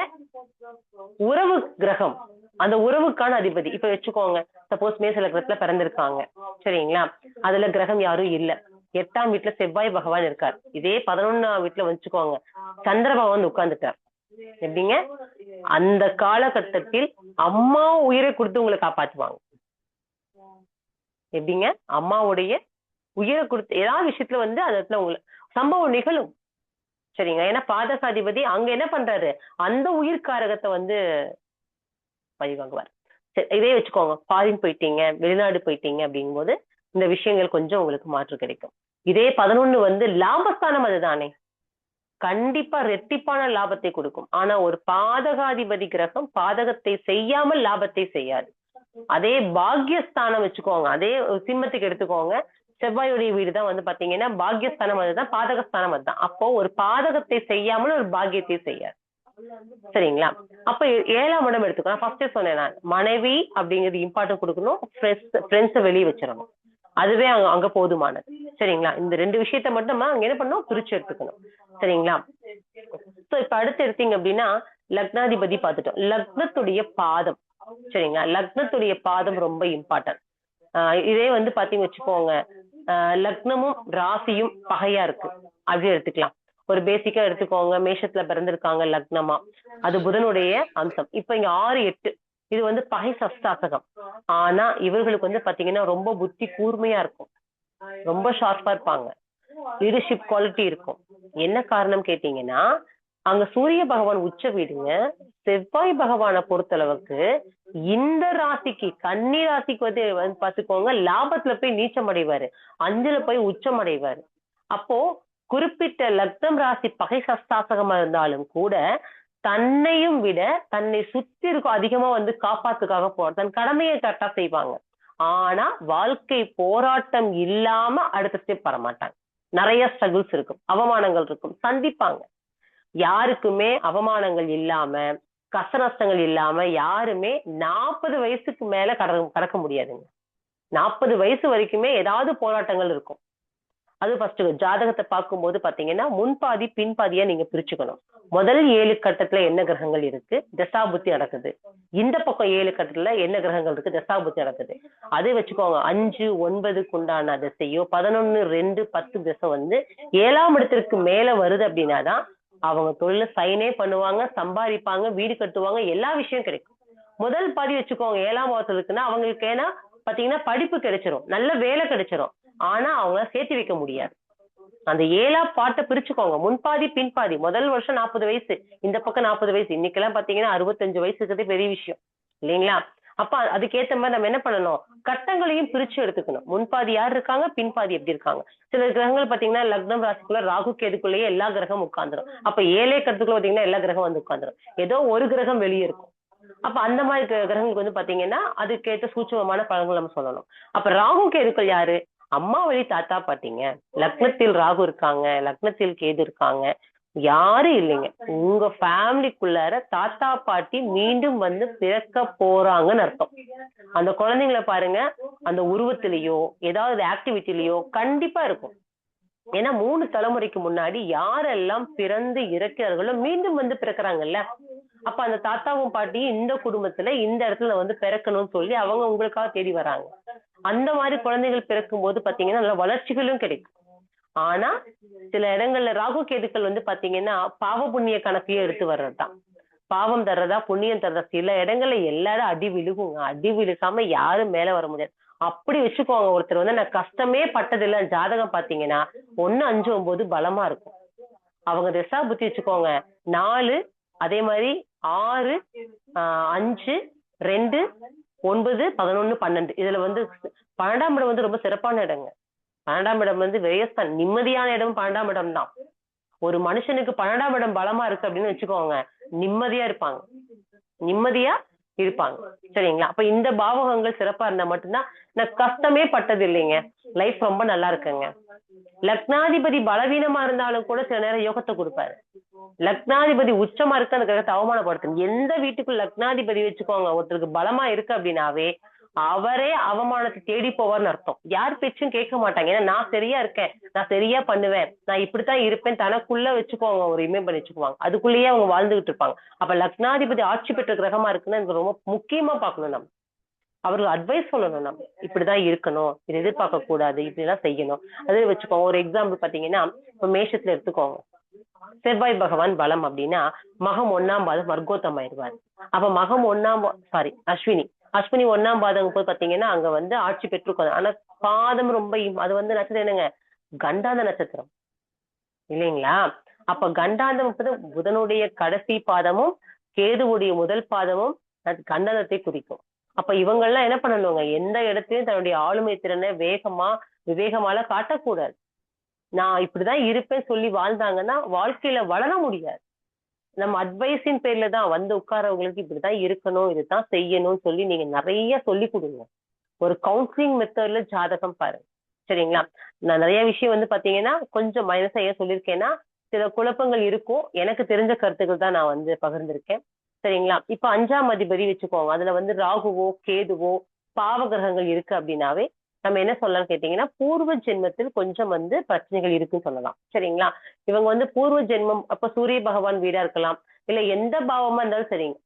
உறவு கிரகம், அந்த உறவுக்கான அதிபதி. இப்ப வச்சுக்கோங்க, சப்போஸ் மேச லக்னத்துல பிறந்திருக்காங்க சரிங்களா, அதுல கிரகம் யாரும் இல்ல, 8ஆம் வீட்டுல செவ்வாய் பகவான் இருக்கார். இதே 11ஆம் வீட்டுல வச்சுக்கோங்க, சந்திர பகவான் உட்கார்ந்துட்டார். எப்படிங்க? அந்த காலகட்டத்தில் அம்மா உயிரை கொடுத்து உங்களை காப்பாற்றுவாங்க. எப்படிங்க? அம்மாவுடைய உயிரை கொடுத்து ஏதாவது விஷயத்துல வந்து அந்த இடத்துல உங்களுக்கு சம்பவம் நிகழும் சரிங்க. ஏன்னா பாதகாதிபதி அங்க என்ன பண்றாரு, அந்த உயிர்காரகத்தை வந்து பதிவாங்குவார். சரி, இதே வச்சுக்கோங்க, ஃபாரின் போயிட்டீங்க, வெளிநாடு போயிட்டீங்க அப்படிங்கும் போது இந்த விஷயங்கள் கொஞ்சம் உங்களுக்கு மாற்று கிடைக்கும். இதே 11 வந்து லாபஸ்தானம் அதுதானே, கண்டிப்பா ரெட்டிப்பான லாபத்தை கொடுக்கும். ஆனா ஒரு பாதகாதிபதி கிரகம் பாதகத்தை செய்யாமல் லாபத்தை செய்யாது. அதே பாக்யஸ்தானம் வச்சுக்கோங்க, அதே சிம்மத்துக்கு எடுத்துக்கோங்க, செவ்வாயுடைய வீடு தான் வந்து பாத்தீங்கன்னா பாக்யஸ்தானம் அதுதான், பாதகஸ்தானம் அதுதான். அப்போ ஒரு பாதகத்தை செய்யாமல் ஒரு பாக்கியத்தை செய்யாது சரிங்களா. அப்ப 7ஆம் இடம் எடுத்துக்கணும். ஃபர்ஸ்டே சொன்னேன் நான், மனைவி அப்படிங்கிறது இம்பார்ட்டன்ட் கொடுக்கணும், ஃப்ரெண்ட்ஸை வெளியே வச்சிடணும், அதுவே அங்க போதுமானது சரிங்களா. இந்த 2 விஷயத்த மட்டும் அங்க என்ன பண்ணணும், பிரிச்சு எடுத்துக்கணும் சரிங்களா. சோ இப்ப அடுத்து எடுத்தீங்க அப்படின்னா லக்னாதிபதி பார்த்துட்டோம். லக்னத்துடைய பாதம் சரிங்களா, லக்னத்துடைய பாதம் ரொம்ப இம்பார்ட்டன்ட். இதே வந்து பாத்தீங்க வச்சுக்கோங்க, லக்னமும் ராசியும் பகையா இருக்கு அப்படி எடுத்துக்கலாம். ஒரு பேசிக்கா எடுத்துக்கோங்க, மேஷத்துல பிறந்திருக்காங்க லக்னமா, அது புதனுடைய அம்சம். இப்ப இங்க 6, 8 இது வந்து பகை சஷ்டாசகம். ஆனா இவர்களுக்கு வந்து பாத்தீங்கன்னா ரொம்ப புத்தி கூர்மையா இருக்கும், ரொம்ப ஷார்ப்பா இருப்பாங்க, லீடர்ஷிப் குவாலிட்டி இருக்கும். என்ன காரணம் கேட்டீங்கன்னா, அங்க சூரிய பகவான் உச்ச வீடுங்க. செவ்வாய் பகவானை பொறுத்தளவுக்கு இந்த ராசிக்கு, கன்னி ராசிக்கு வந்து பாத்துக்கோங்க, லாபத்துல போய் நீச்சம் அடைவாரு, 5ல போய் உச்சம் அடைவாரு. அப்போ குறிப்பிட்ட லக்னம் ராசி பகை சஸ்தாசகமா இருந்தாலும் கூட தன்னையும் விட தன்னை சுத்தி இருக்கும் அதிகமா வந்து காப்பாத்துக்காக போற தன் கடமையை கரெக்டா செய்வாங்க. ஆனா வாழ்க்கை போராட்டம் இல்லாம அடுத்த ஸ்டெப் வர மாட்டாங்க. நிறைய ஸ்ட்ரகிள்ஸ் இருக்கும், அவமானங்கள் இருக்கும், சந்திப்பாங்க. யாருக்குமே அவமானங்கள் இல்லாம கஷ்ட நஷ்டங்கள் இல்லாம யாருமே 40 வயசுக்கு மேல கடக்க முடியாதுங்க. 40 வயசு வரைக்குமே ஏதாவது போராட்டங்கள் இருக்கும். அது ஃபர்ஸ்ட் ஜாதகத்தை பார்க்கும்போது பாத்தீங்கன்னா முன்பாதி பின்பாதியா நீங்க பிரிச்சுக்கணும். முதல் 7 கட்டத்துல என்ன கிரகங்கள் இருக்கு, தசாபுத்தி நடக்குது, இந்த பக்கம் 7 கட்டத்துல என்ன கிரகங்கள் இருக்கு, தசாபுத்தி நடக்குது, அதை வச்சுக்கோங்க. 5, 9க்கு உண்டான திசையோ 11, 2, 10 திசை வந்து 7ஆம் இடத்திற்கு மேல வருது அப்படின்னாதான் அவங்க தொழில சைனே பண்ணுவாங்க, சம்பாதிப்பாங்க, வீடு கட்டுவாங்க, எல்லா விஷயம் கிடைக்கும். முதல் பாதி வச்சுக்கோங்க 7ஆம் பாவத்துல இருக்குன்னா அவங்களுக்கு ஏன்னா பாத்தீங்கன்னா படிப்பு கிடைச்சிரும், நல்ல வேலை கிடைச்சிரும், ஆனா அவங்க சேர்த்து வைக்க முடியாது. அந்த 7ஆம் பாட்டை பிரிச்சுக்கோங்க, முன்பாதி பின்பாதி. முதல் வருஷம் 40 வயசு, இந்த பக்கம் 40 வயசு. இன்னைக்கெல்லாம் பாத்தீங்கன்னா 65 வயசு இருக்கிறதே பெரிய விஷயம் இல்லைங்களா. அப்ப அதுக்கேத்த மாதிரி நம்ம என்ன பண்ணணும், கட்டங்களையும் பிரிச்சு எடுத்துக்கணும். முன்பாதி யார் இருக்காங்க, பின்பாதி எப்படி இருக்காங்க. சில கிரகங்கள் பாத்தீங்கன்னா லக்னம் ராசிக்குள்ள ராகு கேதுக்குள்ளேயே எல்லா கிரகம் உட்கார்ந்துரும். அப்ப 7 கட்டத்துக்குள்ள பாத்தீங்கன்னா எல்லா கிரகம் வந்து உட்கார்ந்துரும், ஏதோ ஒரு கிரகம் வெளியே இருக்கும். அப்ப அந்த மாதிரி கிரகங்களுக்கு வந்து பாத்தீங்கன்னா அதுக்கேற்ற சூட்சமமான பலன்கள் நம்ம சொல்லணும். அப்ப ராகு கேதுக்கள் யாரு, அம்மா வழி தாத்தா பாத்தீங்க, லக்னத்தில் ராகு இருக்காங்க, லக்னத்தில் கேது இருக்காங்க, யாரும் இல்லைங்க, உங்க ஃபேமிலிக்குள்ளார தாத்தா பாட்டி மீண்டும் வந்து பிறக்க போறாங்கன்னு அர்த்தம். அந்த குழந்தைங்களை பாருங்க, அந்த உருவத்திலேயோ ஏதாவது ஆக்டிவிட்டிலயோ கண்டிப்பா இருக்கும். ஏன்னா 3 தலைமுறைக்கு முன்னாடி யாரெல்லாம் பிறந்து இறக்கிறார்களோ மீண்டும் வந்து பிறக்கிறாங்கல்ல. அப்ப அந்த தாத்தாவும் பாட்டியும் இந்த குடும்பத்துல இந்த இடத்துல வந்து பிறக்கணும்னு சொல்லி அவங்க உங்களுக்காக தேடி வராங்க. அந்த மாதிரி குழந்தைகள் பிறக்கும் போது பாத்தீங்கன்னா நல்ல வளர்ச்சிகளும் கிடைக்கும். ஆனா சில இடங்கள்ல ராகு கேதுக்கள் வந்து பாத்தீங்கன்னா பாவ புண்ணிய கணக்கையும் எடுத்து வர்றதுதான். பாவம் தர்றதா புண்ணியம் தர்றதா, சில இடங்கள்ல எல்லாரும் அடி விழுகுங்க. அடி விழுக்காம யாரும் மேல வர முடியாது. அப்படி வச்சுக்கோங்க. ஒருத்தர் வந்து நான் கஷ்டமே பட்டதில்லை ஜாதகம் பாத்தீங்கன்னா 1, 5, 9 பலமா இருக்கும். அவங்க திசா புத்தி வச்சுக்கோங்க. 4, அதே மாதிரி 6, 5, 2, 9, 11, 12. இதுல வந்து 12ஆம் இடம் வந்து ரொம்ப சிறப்பான இடங்க. 12ஆம் இடம் வந்து விரயஸ்தான், நிம்மதியான இடம் 12ஆம் இடம் தான். ஒரு மனுஷனுக்கு 12ஆம் இடம் பலமா இருக்கு அப்படின்னு வச்சுக்கோங்க, நிம்மதியா இருப்பாங்க. நிம்மதியா இருப்பாங்க. சரிங்களா? அப்ப இந்த பாவகங்கள் சிறப்பா இருந்தா மட்டும்தான். நான் கஷ்டமே பட்டது இல்லைங்க, லைஃப் ரொம்ப நல்லா இருக்குங்க. லக்னாதிபதி பலவீனமா இருந்தாலும் கூட சில நேரம் யோகத்தை கொடுப்பாரு. லக்னாதிபதி உச்சமா இருக்கு, அந்த கிரகத்தை அவமானப்படுத்தும். எந்த வீட்டுக்குள் லக்னாதிபதி வச்சுக்கோங்க ஒருத்தருக்கு பலமா இருக்கு அப்படின்னாவே அவரே அவமானத்தை தேடி போவார்னு அர்த்தம். யார் பேச்சும் கேட்க மாட்டாங்க. ஏன்னா நான் சரியா இருக்கேன், நான் சரியா பண்ணுவேன், நான் இப்படித்தான் இருப்பேன், தனக்குள்ள வச்சுக்கோங்க, ஒரு இமேஜ் பண்ணி வச்சுக்குவாங்க. அதுக்குள்ளேயே அவங்க வாழ்ந்துகிட்டு இருப்பாங்க. அப்ப லக்னாதிபதி ஆட்சி பெற்ற கிரகமா இருக்குன்னு எனக்கு ரொம்ப முக்கியமா பார்க்கணும். நம்ம அவருக்கு அட்வைஸ் சொல்லணும். நம்ம இப்படிதான் இருக்கணும், இது எதிர்பார்க்க கூடாது, இப்படி எல்லாம் செய்யணும். அதே வச்சுக்கோங்க. ஒரு எக்ஸாம்பிள் பாத்தீங்கன்னா இப்ப மேஷத்துல எடுத்துக்கோங்க. செவ்வாய் பகவான் பலம் அப்படின்னா மகம் 1ஆம் பாதம் வர்க்கோத்தம் ஆயிடுவாரு. அப்ப மகம் 1ஆம் அஸ்வினி 1ஆம் பாதம் போய் பாத்தீங்கன்னா அங்க வந்து ஆட்சி பெற்றுக்கோங்க. ஆனா பாதம் ரொம்ப அது வந்து நட்சத்திரம் என்னங்க, கண்டாந்த நட்சத்திரம் இல்லைங்களா? அப்ப கண்டாந்தம் புதனுடைய கடைசி பாதமும் கேதுவுடைய முதல் பாதமும் கண்டனத்தை குறிக்கும். அப்ப இவங்கெல்லாம் என்ன பண்ணணுங்க, எந்த இடத்துலயும் தன்னுடைய ஆளுமை திறனை விவேகமால காட்டக்கூடாது. நான் இப்படிதான் இருப்பேன் சொல்லி வாழ்ந்தாங்கன்னா வாழ்க்கையில வளர முடியாது. நம்ம அட்வைஸின் பேர்ல தான் வந்து உட்காரவங்களுக்கு இப்படிதான் இருக்கணும், இதுதான் செய்யணும்னு சொல்லி நீங்க நிறைய சொல்லி கொடுங்க. ஒரு கவுன்சிலிங் மெத்தட்ல ஜாதகம் பாருங்க. சரிங்களா? நான் நிறைய விஷயம் வந்து பாத்தீங்கன்னா கொஞ்சம் மைனஸா ஏன் சொல்லியிருக்கேன்னா சில குழப்பங்கள் இருக்கும். எனக்கு தெரிஞ்ச கருத்துக்கள் தான் நான் வந்து பகிர்ந்திருக்கேன். சரிங்களா? இப்ப 5ஆம் அதிபதி வச்சுக்கோங்க. அதுல வந்து ராகுவோ கேதுவோ பாவ கிரகங்கள் இருக்கு அப்படின்னாவே நம்ம என்ன சொல்லலாம்னு கேட்டீங்கன்னா பூர்வ ஜென்மத்தில் கொஞ்சம் வந்து பிரச்சனைகள் இருக்குன்னு சொல்லலாம். சரிங்களா? இவங்க வந்து பூர்வ ஜென்மம், அப்ப சூரிய பகவான் வீடா இருக்கலாம், இல்ல எந்த பாவமா இருந்தாலும் சரிங்க.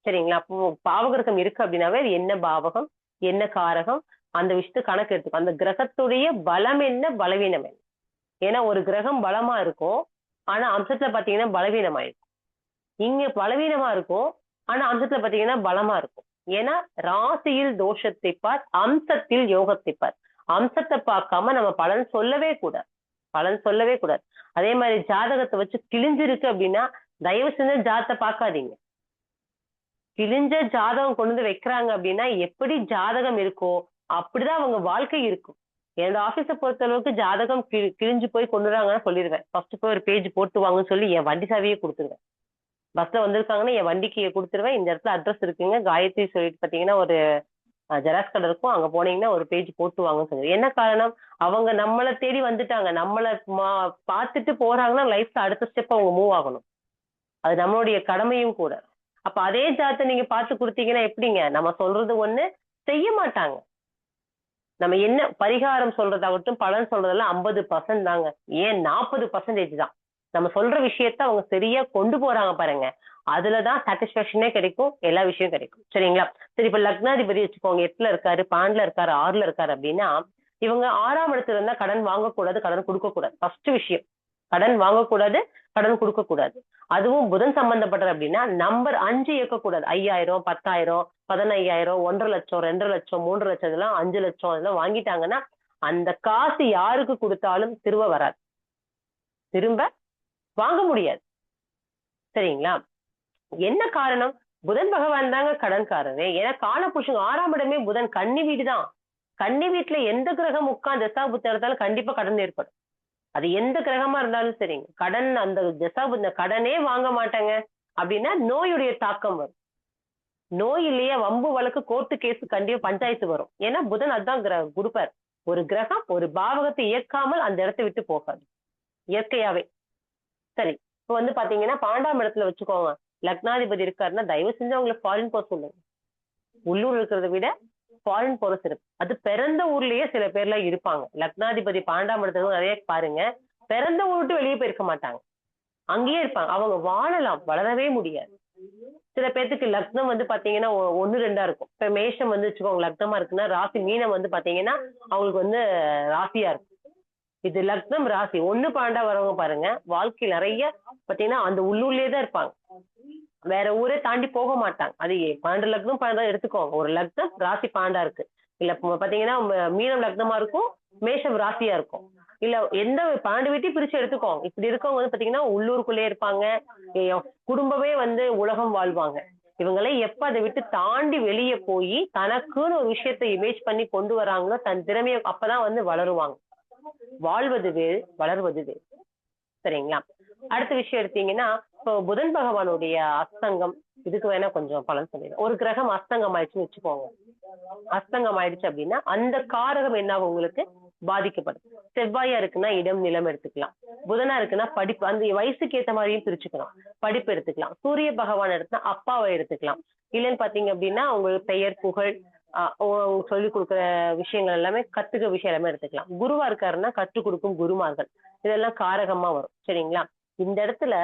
சரிங்களா? அப்போ பாவகிரகம் இருக்கு அப்படின்னாவே அது என்ன பாவகம், என்ன காரகம், அந்த விஷயத்து கணக்கு எடுத்துக்கும். அந்த கிரகத்துடைய பலம் என்ன, பலவீனம் என்ன. ஏன்னா ஒரு கிரகம் பலமா இருக்கும், ஆனா அம்சத்துல பாத்தீங்கன்னா பலவீனமாயிருக்கும். இங்க பலவீனமா இருக்கும், ஆனா அம்சத்துல பாத்தீங்கன்னா பலமா இருக்கும். ஏன்னா ராசியில் தோஷத்தை பார், அம்சத்தில் யோகத்தை பார். அம்சத்தை பார்க்காம நம்ம பலன் சொல்லவே கூடாது. அதே மாதிரி ஜாதகத்தை வச்சு கிழிஞ்சிருக்கு அப்படின்னா தயவு செஞ்ச ஜாதகத்தை பார்க்காதீங்க. கிழிஞ்ச ஜாதகம் கொண்டு வந்து வைக்கிறாங்க அப்படின்னா எப்படி ஜாதகம் இருக்கோ அப்படிதான் அவங்க வாழ்க்கை இருக்கும். என்னோட ஆபீஸை பொறுத்த அளவுக்கு ஜாதகம் கிழிஞ்சு போய் கொண்டுறாங்கன்னு சொல்லிடுவேன். ஃபர்ஸ்ட் போய் ஒரு பேஜ் போட்டு வாங்கன்னு சொல்லி என் வண்டி சாவியே கொடுத்துருவேன். பஸ்ல வந்திருக்காங்கன்னா என் வண்டிக்கு கொடுத்துருவேன். இந்த இடத்துல அட்ரஸ் இருக்குங்க, காயத்ரி சொல்லிட்டு பாத்தீங்கன்னா ஒரு ஜெராக்ஸ் கடை இருக்கும், அங்க போனீங்கன்னா ஒரு பேஜ் போட்டு வாங்கன்னு சொல்லுவேன். என்ன காரணம், அவங்க நம்மளை தேடி வந்துட்டாங்க, நம்மளை பார்த்துட்டு போறாங்கன்னா லைஃப்ல அடுத்த ஸ்டெப் அவங்க மூவ் ஆகணும். அது நம்மளுடைய கடமையும் கூட. அப்ப அதே ஜாதத்தை நீங்க பார்த்து கொடுத்தீங்கன்னா எப்படிங்க, நம்ம சொல்றது ஒண்ணு செய்ய மாட்டாங்க. நம்ம என்ன பரிகாரம் சொல்றதாகட்டும் பலன் சொல்றதெல்லாம் 50% தாங்க, ஏன் 40% தான். நம்ம சொல்ற விஷயத்த அவங்க சரியா கொண்டு போறாங்க பாருங்க, அதுலதான் சாட்டிஸ்பேக்ஷனே கிடைக்கும், எல்லா விஷயம் கிடைக்கும். சரிங்களா? சரி, இப்ப லக்னாதிபதி வச்சுக்கோங்க 8ல இருக்காரு, 12ல இருக்காரு, 6ல இருக்காரு அப்படின்னா இவங்க 6ஆம் இடத்துல இருந்தா கடன் வாங்கக்கூடாது, கடன் கொடுக்க கூடாது. ஃபர்ஸ்ட் விஷயம், கடன் வாங்கக்கூடாது, கடன் கொடுக்க கூடாது. அதுவும் புதன் சம்பந்தப்பட்டது அப்படின்னா நம்பர் 5 இயக்கக்கூடாது. 5000, 10,000, 15,000, 1,50,000, 2,00,000, 3,00,000, இதெல்லாம் 5,00,000 இதெல்லாம் வாங்கிட்டாங்கன்னா அந்த காசு யாருக்கு கொடுத்தாலும் திரும்ப வாங்க முடியாது. சரிங்களா? என்ன காரணம், புதன் பகவான் தாங்க கடன்காரரு. ஏன்னா காலபுருஷன் 6ஆம் இடமே புதன், கன்னி வீடு தான். கன்னி வீட்டுல எந்த கிரகம் உட்கார்ந்து தசாபுத்தி எடுத்தாலும் கண்டிப்பா கடன் ஏற்படும். அது எந்த கிரகமா இருந்தாலும் சரிங்க. கடன் அந்த தசாபுத்தி கடனே வாங்க மாட்டாங்க அப்படின்னா நோயுடைய தாக்கம் வரும். நோய் இல்லையா, வம்பு வழக்கு கோர்ட்டு கேஸ் கண்டிப்பா பஞ்சாயத்து வரும். ஏன்னா புதன் அதுதான் குருப்பர். ஒரு கிரகம் ஒரு பாவகத்தை இயக்காமல் அந்த இடத்தை விட்டு போகாது இயற்கையாவே. சரி, இப்ப வந்து பாத்தீங்கன்னா 12ஆம் இடத்துல வச்சுக்கோங்க லக்னாதிபதி இருக்காருன்னா தயவு செஞ்சு அவங்களை ஃபாரின் போக சொல்லுங்க. உள்ளூர் இருக்கிறத விட ஃபாரின் போற சிறப்பு. அது பிறந்த ஊர்லயே சில பேர்லாம் இருப்பாங்க. லக்னாதிபதி 12ஆம் இடத்துல நிறைய பாருங்க, பிறந்த ஊர் விட்டு வெளியே போயிருக்க மாட்டாங்க, அங்கேயே இருப்பாங்க. அவங்க வாழலாம், வளரவே முடியாது. சில பேர்த்துக்கு லக்னம் வந்து பாத்தீங்கன்னா 1, 2 இருக்கும். இப்ப மேஷம் வந்து வச்சுக்கோங்க லக்னமா இருக்குன்னா, ராசி மீனம் வந்து பாத்தீங்கன்னா அவங்களுக்கு வந்து ராசியா இருக்கும். இது லக்னம் ராசி 1, 12 வரவங்க பாருங்க, வாழ்க்கை நிறைய பாத்தீங்கன்னா அந்த உள்ளூர்லயே தான் இருப்பாங்க, வேற ஊரே தாண்டி போக மாட்டாங்க. அது 12 லக்னம் 12 எடுத்துக்கோங்க. ஒரு லக்னம் ராசி 12 இருக்கு, இல்ல பாத்தீங்கன்னா மீனம் லக்னமா இருக்கும், மேஷம் ராசியா இருக்கும், இல்ல எந்த 12 வீட்டையும் பிரிச்சு எடுத்துக்கோங்க. இப்படி இருக்கவங்க வந்து பாத்தீங்கன்னா உள்ளூருக்குள்ளே இருப்பாங்க, குடும்பமே வந்து உலகம் வாழ்வாங்க. இவங்களே எப்ப அதை விட்டு தாண்டி வெளியே போய் தனக்குன்னு ஒரு விஷயத்த இமேஜ் பண்ணி கொண்டு வராங்களோ, தன் திறமையை அப்பதான் வந்து வளருவாங்க. வாழ்வது வேறு, வளர்வது வேறு. சரிங்களா? அடுத்த விஷயம் எடுத்தீங்கன்னா, இப்போ புதன் பகவானுடைய அஸ்தங்கம், இதுக்கு வேணா கொஞ்சம் பலன் சொல்லிடுறேன். ஒரு கிரகம் அஸ்தங்கம் ஆயிடுச்சுன்னு வச்சுக்கோங்க. அஸ்தங்கம் ஆயிடுச்சு அப்படின்னா அந்த காரகம் என்ன உங்களுக்கு பாதிக்கப்படும். செவ்வாயா இருக்குன்னா இடம் நிலம் எடுத்துக்கலாம், புதனா இருக்குன்னா படிப்பு, அந்த வயசுக்கு ஏற்ற மாதிரியும் பிரிச்சுக்கலாம். படிப்பு எடுத்துக்கலாம். சூரிய பகவான் எடுத்தா அப்பாவை எடுத்துக்கலாம். இல்லைன்னு பாத்தீங்க அப்படின்னா உங்களுக்கு பெயர் புகழ், சொல்லிக் கொடுக்குற விஷயங்கள் எல்லாமே, கத்துக்க விஷயம் எல்லாமே எடுத்துக்கலாம். குருவா இருக்காருன்னா கற்றுக் கொடுக்கும் குருமார்கள், இதெல்லாம் காரகமா வரும். சரிங்களா? இந்த இடத்துல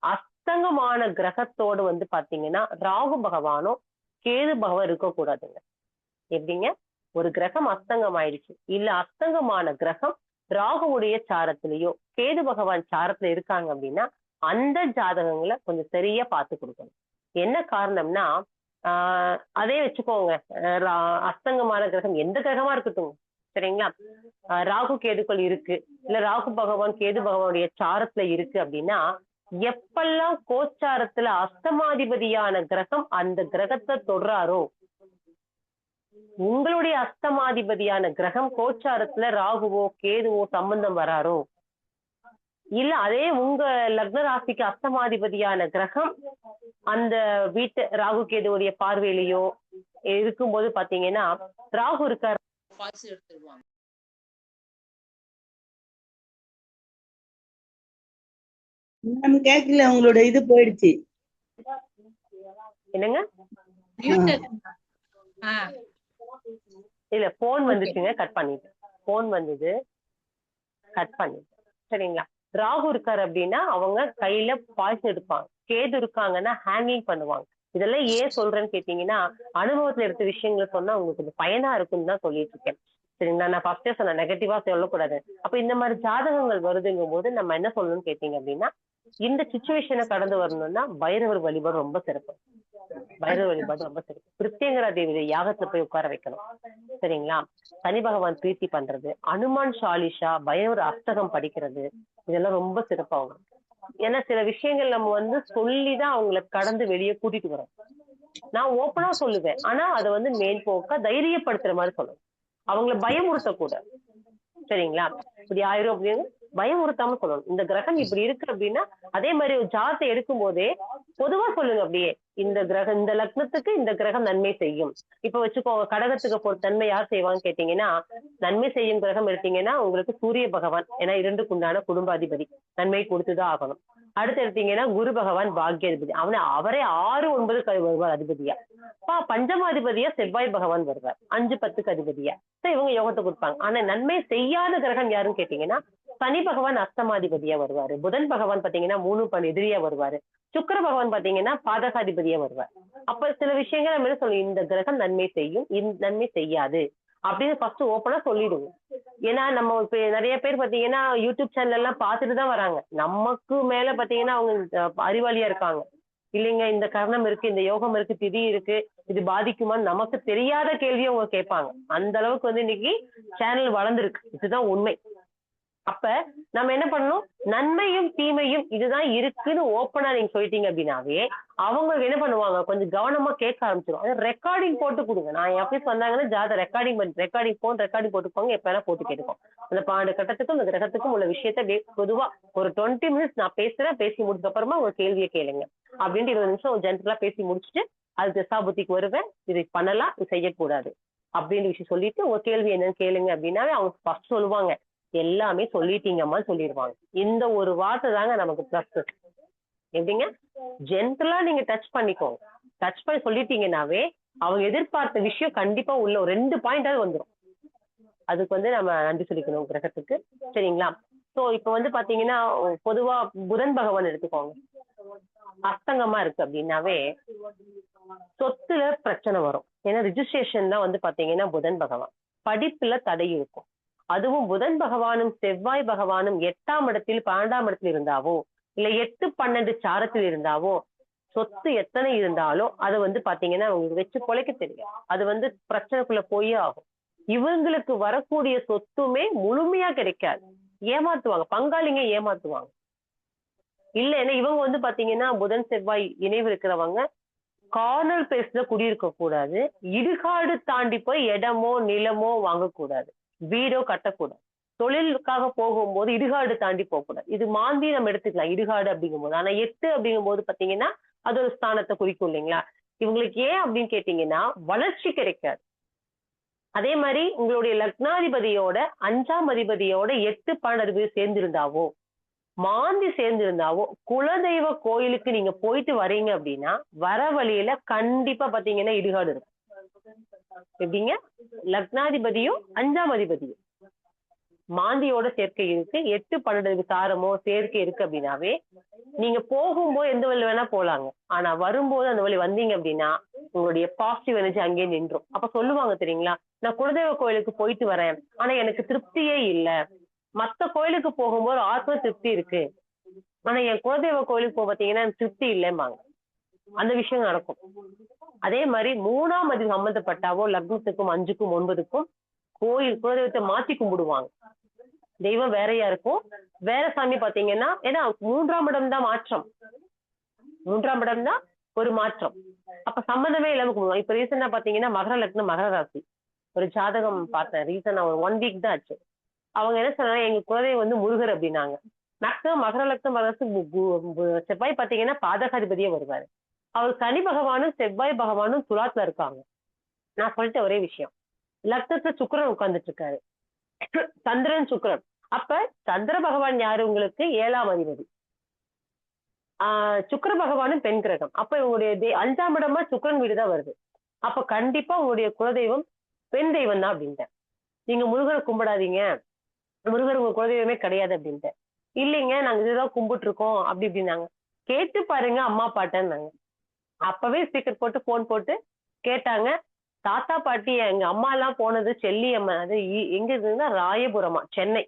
அஸ்தங்கமான கிரகத்தோடு வந்து பாத்தீங்கன்னா ராகு பகவானோ கேது பகவான் இருக்கக்கூடாதுங்க. எப்படிங்க? ஒரு கிரகம் அஸ்தங்கம் ஆயிடுச்சு, இல்ல அஸ்தங்கமான கிரகம் ராகுவுடைய சாரத்திலேயோ கேது பகவான் சாரத்துல இருக்காங்க அப்படின்னா அந்த ஜாதகங்களை கொஞ்சம் சரியா பார்த்து கொடுக்கணும். என்ன காரணம்னா அதே வச்சுக்கோங்க, அஸ்தங்கமான கிரகம் எந்த கிரகமா இருக்கட்டும், சரிங்களா, ராகு கேதுக்கள் இருக்கு, இல்ல ராகு பகவான் கேது பகவானுடைய சாரத்துல இருக்கு அப்படின்னா, எப்பெல்லாம் கோச்சாரத்துல அஸ்தமாதிபதியான கிரகம் அந்த கிரகத்தை தொடுறாரோ, உங்களுடைய அஸ்தமாதிபதியான கிரகம் கோச்சாரத்துல ராகுவோ கேதுவோ சம்பந்தம் வராரோ, இல்ல அதே உங்க லக்ன ராசிக்கு அஸ்தமாதிபதியான கிரகம் அந்த வீட்டு ராகு கேதுவுடைய பார்வையிலையோ இருக்கும்போது பாத்தீங்கன்னா, ராகு இருக்காரு எடுத்துருவாங்க. கேட்கல, உங்களோட இது போயிடுச்சு. என்னங்க? இல்ல போன் வந்துச்சுங்க, கட் பண்ணிட்டு. போன் வந்தது, கட் பண்ணிட்டு. சரிங்களா? ராகு இருக்காரு அப்படின்னா அவங்க கையில பாய்ச்சல் எடுப்பாங்க, கேது இருக்காங்கன்னா ஹேங்கிங் பண்ணுவாங்க. இதெல்லாம் ஏன் சொல்றேன்னு கேட்டீங்கன்னா, அனுபவத்துல எடுத்த விஷயங்களை சொன்னா உங்களுக்கு கொஞ்சம் பயனா இருக்குன்னு தான் சொல்லிட்டு இருக்கேன். சரிங்களா? நான் ஃபர்ஸ்டே சொன்னேன், நெகட்டிவா சொல்லக்கூடாது. அப்ப இந்த மாதிரி ஜாதகங்கள் வருதுங்கும் போது நம்ம என்ன சொல்லணும்னு கேட்டீங்க அப்படின்னா, இந்த சிச்சுவேஷனை கடந்து வரணும்னா பைரவர் வழிபாடு ரொம்ப சிறப்பு. பைரவர் வழிபாடு ரொம்ப சிறப்பு. பிரித்யங்கரா தேவி யாகத்துல போய் உட்கார வைக்கணும். சரிங்களா? சனி பகவான் பிரீத்தி பண்றது, அனுமான் சாலிஷா, பைரவர் அஷ்டகம் படிக்கிறது, இதெல்லாம் ரொம்ப சிறப்பாகும். ஏன்னா சில விஷயங்கள் நம்ம வந்து சொல்லிதான் அவங்களை கடந்து வெளியே கூட்டிட்டு வரோம். நான் ஓப்பனா சொல்லுவேன், ஆனா அதை வந்து மேற்போக்கா தைரியப்படுத்துற மாதிரி சொல்லணும், அவங்களை பயமுறுத்த கூட. சரிங்களா? இப்படி ஆயிரும் அப்படின்னு பயமுறுத்தாம சொல்லணும். இந்த கிரகம் இப்படி இருக்கு அப்படின்னா அதே மாதிரி ஒரு ஜாதத்தை எடுக்கும் போதே பொதுவா சொல்லுங்க. அப்படியே இந்த கிரகம், இந்த லக்னத்துக்கு இந்த கிரகம் நன்மை செய்யும். இப்ப வச்சுக்கோங்க, கடகத்துக்கு பொறுத்த நன்மை யார் செய்வான்னு கேட்டீங்கன்னா, நன்மை செய்யும் கிரகம் எடுத்தீங்கன்னா உங்களுக்கு சூரிய பகவான், ஏன்னா 2க்குண்டான குடும்பாதிபதி, நன்மை கொடுத்துதான் ஆகணும். அடுத்து எடுத்தீங்கன்னா குரு பகவான் பாக்யாதிபதி, அவரே 6, 9 வருவார் அதிபதியா. பஞ்சமாதிபதியா செவ்வாய் பகவான் வருவார், 5, 10 அதிபதியா. இவங்க யோகத்தை கொடுப்பாங்க. ஆனா நன்மை செய்யாத கிரகம் யாருன்னு கேட்டீங்கன்னா, சனி பகவான் அஸ்தமாதிபதியா வருவாரு, புதன் பகவான் பாத்தீங்கன்னா 3 பண் எதிரியா வருவாரு, சுக்கிர பகவான் பாத்தீங்கன்னா பாதகாதிபதியா வருவார். அப்ப சில விஷயங்கள் நம்ம என்ன சொல்லுவோம், இந்த கிரகம் நன்மை செய்யும், இந்த நன்மை செய்யாது அப்படின்னு ஃபர்ஸ்ட் ஓப்பனா சொல்லிடுவோம். ஏன்னா நம்ம இப்ப நிறைய பேர் பாத்தீங்கன்னா யூடியூப் சேனல் எல்லாம் பார்த்துட்டு தான் வராங்க. நமக்கு மேல பாத்தீங்கன்னா அவங்க அறிவாளியா இருக்காங்க. இல்லைங்க இந்த கர்ணம் இருக்கு, இந்த யோகம் இருக்கு, திதி இருக்கு, இது பாதிக்குமான்னு நமக்கு தெரியாத கேள்வியை அவங்க கேட்பாங்க. அந்த அளவுக்கு வந்து இன்னைக்கு சேனல் வளர்ந்துருக்கு. இதுதான் உண்மை. அப்ப நம்ம என்ன பண்ணணும், நன்மையும் தீமையும் இதுதான் இருக்குன்னு ஓப்பனா நீங்க சொல்லிட்டீங்க அப்படின்னாவே அவங்க என்ன பண்ணுவாங்க, கொஞ்சம் கவனமா கேட்க ஆரம்பிச்சிடும். அது ரெக்கார்டிங் போட்டு கொடுங்க. நான் எப்படி சொன்னாங்கன்னா ஜாத ரெக்கார்டிங் போட்டுக்கோங்க, எப்ப வேணா போட்டு கேட்டுக்கோங்க. அந்த 12 கட்டத்துக்கும் அந்த கிரகத்துக்கும் உள்ள விஷயத்த பொதுவா ஒரு 20 மினிட்ஸ் நான் பேசுறேன், பேசி முடிச்ச அப்புறமா உங்க கேள்வியை கேளுங்க அப்படின்ட்டு 20 நிமிஷம் ஜென்ரலா பேசி முடிச்சுட்டு அது திசாபுத்திக்கு வருவேன், இது பண்ணலாம், இது செய்யக்கூடாது அப்படின்னு விஷயம் சொல்லிட்டு உங்க கேள்வி என்னன்னு கேளுங்க அப்படின்னாவே அவங்க ஃபர்ஸ்ட் சொல்லுவாங்க, எல்லாமே சொல்லிட்டீங்கம்மா சொல்லிடுவாங்க. இந்த ஒரு வார்த்தை தாங்க நமக்கு பிளஸ். எப்படிங்க, ஜென்ரலா நீங்க டச் பண்ணிக்கோங்க. டச் பண்ணி சொல்லிட்டீங்கன்னாவே அவங்க எதிர்பார்த்த விஷயம் கண்டிப்பா உள்ள ஒரு 2 பாயிண்டாவது வந்துடும். அதுக்கு வந்து நம்ம நன்றி சொல்லிக்கணும் கிரகத்துக்கு. சரிங்களா? சோ இப்ப வந்து பாத்தீங்கன்னா பொதுவா புதன் பகவான் எடுத்துக்கோங்க. அஸ்தங்கமா இருக்கு அப்படின்னாவே சொத்துல பிரச்சனை வரும். ஏன்னா ரிஜிஸ்ட்ரேஷன் தான் வந்து பாத்தீங்கன்னா புதன் பகவான். படிப்புல தடை இருக்கும். அதுவும் புதன் பகவானும் செவ்வாய் பகவானும் 8ஆம் இடத்தில் 12ஆம் இடத்தில் இருந்தாவோ இல்ல 8, 12 சாரத்தில் இருந்தாவோ சொத்து எத்தனை இருந்தாலும் அது வந்து பாத்தீங்கன்னா உங்களுக்கு வச்சு பொழைக்க தெரியும். அது வந்து பிரச்சனைக்குள்ள போயே ஆகும். இவங்களுக்கு வரக்கூடிய சொத்துமே முழுமையா கிடைக்காது. ஏமாத்துவாங்க, பங்காளிங்க ஏமாத்துவாங்க. இல்லைன்னா இவங்க வந்து பாத்தீங்கன்னா புதன் செவ்வாய் இணைவு இருக்கிறவங்க கார்னர் பிளேஸ்ல குடியிருக்க கூடாது. இடுகாடு தாண்டி போய் இடமோ நிலமோ வாங்கக்கூடாது, வீடோ கட்டக்கூடாது. தொழிலுக்காக போகும்போது இடுகாடு தாண்டி போகக்கூடாது. இது மாந்தி நம்ம எடுத்துக்கலாம் இடுகாடு அப்படிங்கும்போது. ஆனா 8 அப்படிங்கும்போது பாத்தீங்கன்னா அது ஒரு ஸ்தானத்தை குறிக்கும் இல்லைங்களா? இவங்களுக்கு ஏன் அப்படின்னு கேட்டீங்கன்னா வளர்ச்சி கிடைக்காது. அதே மாதிரி உங்களுடைய லக்னாதிபதியோட 5ஆம் அதிபதியோட 8, 12 சேர்ந்திருந்தாவோ மாந்தி சேர்ந்திருந்தாவோ குலதெய்வ கோயிலுக்கு நீங்க போயிட்டு வரீங்க அப்படின்னா வர வழியில கண்டிப்பா பாத்தீங்கன்னா இடுகாடு இருக்கும். எப்படிங்க? லக்னாதிபதியும் 5ஆம் அதிபதியும் மாந்தியோட சேர்க்கை இருக்கு, 8, 12 சாரமோ சேர்க்கை இருக்கு அப்படின்னாவே நீங்க போகும்போது எந்த வழி வேணா போலாங்க. ஆனா வரும்போது அந்த வழி வந்தீங்க அப்படின்னா உங்களுடைய பாசிட்டிவ் எனர்ஜி அங்கேயே நின்றும். அப்ப சொல்லுவாங்க தெரியுங்களா, நான் குலதெய்வ கோயிலுக்கு போயிட்டு வரேன் ஆனா எனக்கு திருப்தியே இல்ல. மத்த கோயிலுக்கு போகும்போது ஆத்ம திருப்தி இருக்கு, ஆனா என் குலதெய்வ கோயிலுக்கு பாத்தீங்கன்னா எனக்கு திருப்தி இல்லைம்பாங்க. அந்த விஷயம் நடக்கும். அதே மாதிரி 3ஆம் அதிபதி சம்பந்தப்பட்டாவோ லக்னத்துக்கும் 5க்கும் 9க்கும் கோயில் குலதெய்வத்தை மாத்தி கும்பிடுவாங்க. தெய்வம் வேறையா இருக்கும். வேற சாமி பாத்தீங்கன்னா ஏன்னா 3ஆம் இடம் தான் மாற்றம். 3ஆம் இடம் தான் ஒரு மாற்றம். அப்ப சம்பந்தமே இல்லாம கும்பிடுவாங்க. இப்ப ரீசெண்டா பாத்தீங்கன்னா மகர லக்னம் மகர ராசி ஒரு ஜாதகம் பார்த்தேன். ரீசனா ஒரு 1 வீக் தான் ஆச்சு. அவங்க என்ன சொன்னாங்க, எங்க குலதெய்வம் வந்து முருகர் அப்படின்னாங்க. மேக்சிமம் மகர லக்னம் செவ்வாய் பாத்தீங்கன்னா பாதகாதிபதியே வருவாரு. அவர் சனி பகவானும் செவ்வாய் பகவானும் துலாத்துல இருக்காங்க. நான் சொல்லிட்ட ஒரே விஷயம், லக்னத்துல சுக்கிரன் உட்கார்ந்துட்டு இருக்காரு, சந்திரன் சுக்கிரன். அப்ப சந்திர பகவான் யாரு உங்களுக்கு? 7ஆம் அதிபதி. சுக்கிர பகவானும் பெண் கிரகம். அப்ப இவங்களுடைய 5ஆம் இடமா சுக்கிரன் வீடுதான் வருது. அப்ப கண்டிப்பா உங்களுடைய குலதெய்வம் பெண் தெய்வம் தான் அப்படின்ட்டு. நீங்க முருகரை கும்பிடாதீங்க, முருகர் உங்க குலதெய்வமே கிடையாது அப்படின்ட்டு. இல்லைங்க நாங்க இதுதான் கும்பிட்டு இருக்கோம் அப்படி இப்படின்னாங்க. கேட்டு பாருங்க அம்மா பாட்டன்னாங்க. அப்பவே ஸ்பீக்கர் போட்டு போன் போட்டு கேட்டாங்க. தாத்தா பாட்டி எங்க அம்மா எல்லாம் போனது செல்லியம்மன், அது எங்க இருக்குன்னா ராயபுரமா, சென்னை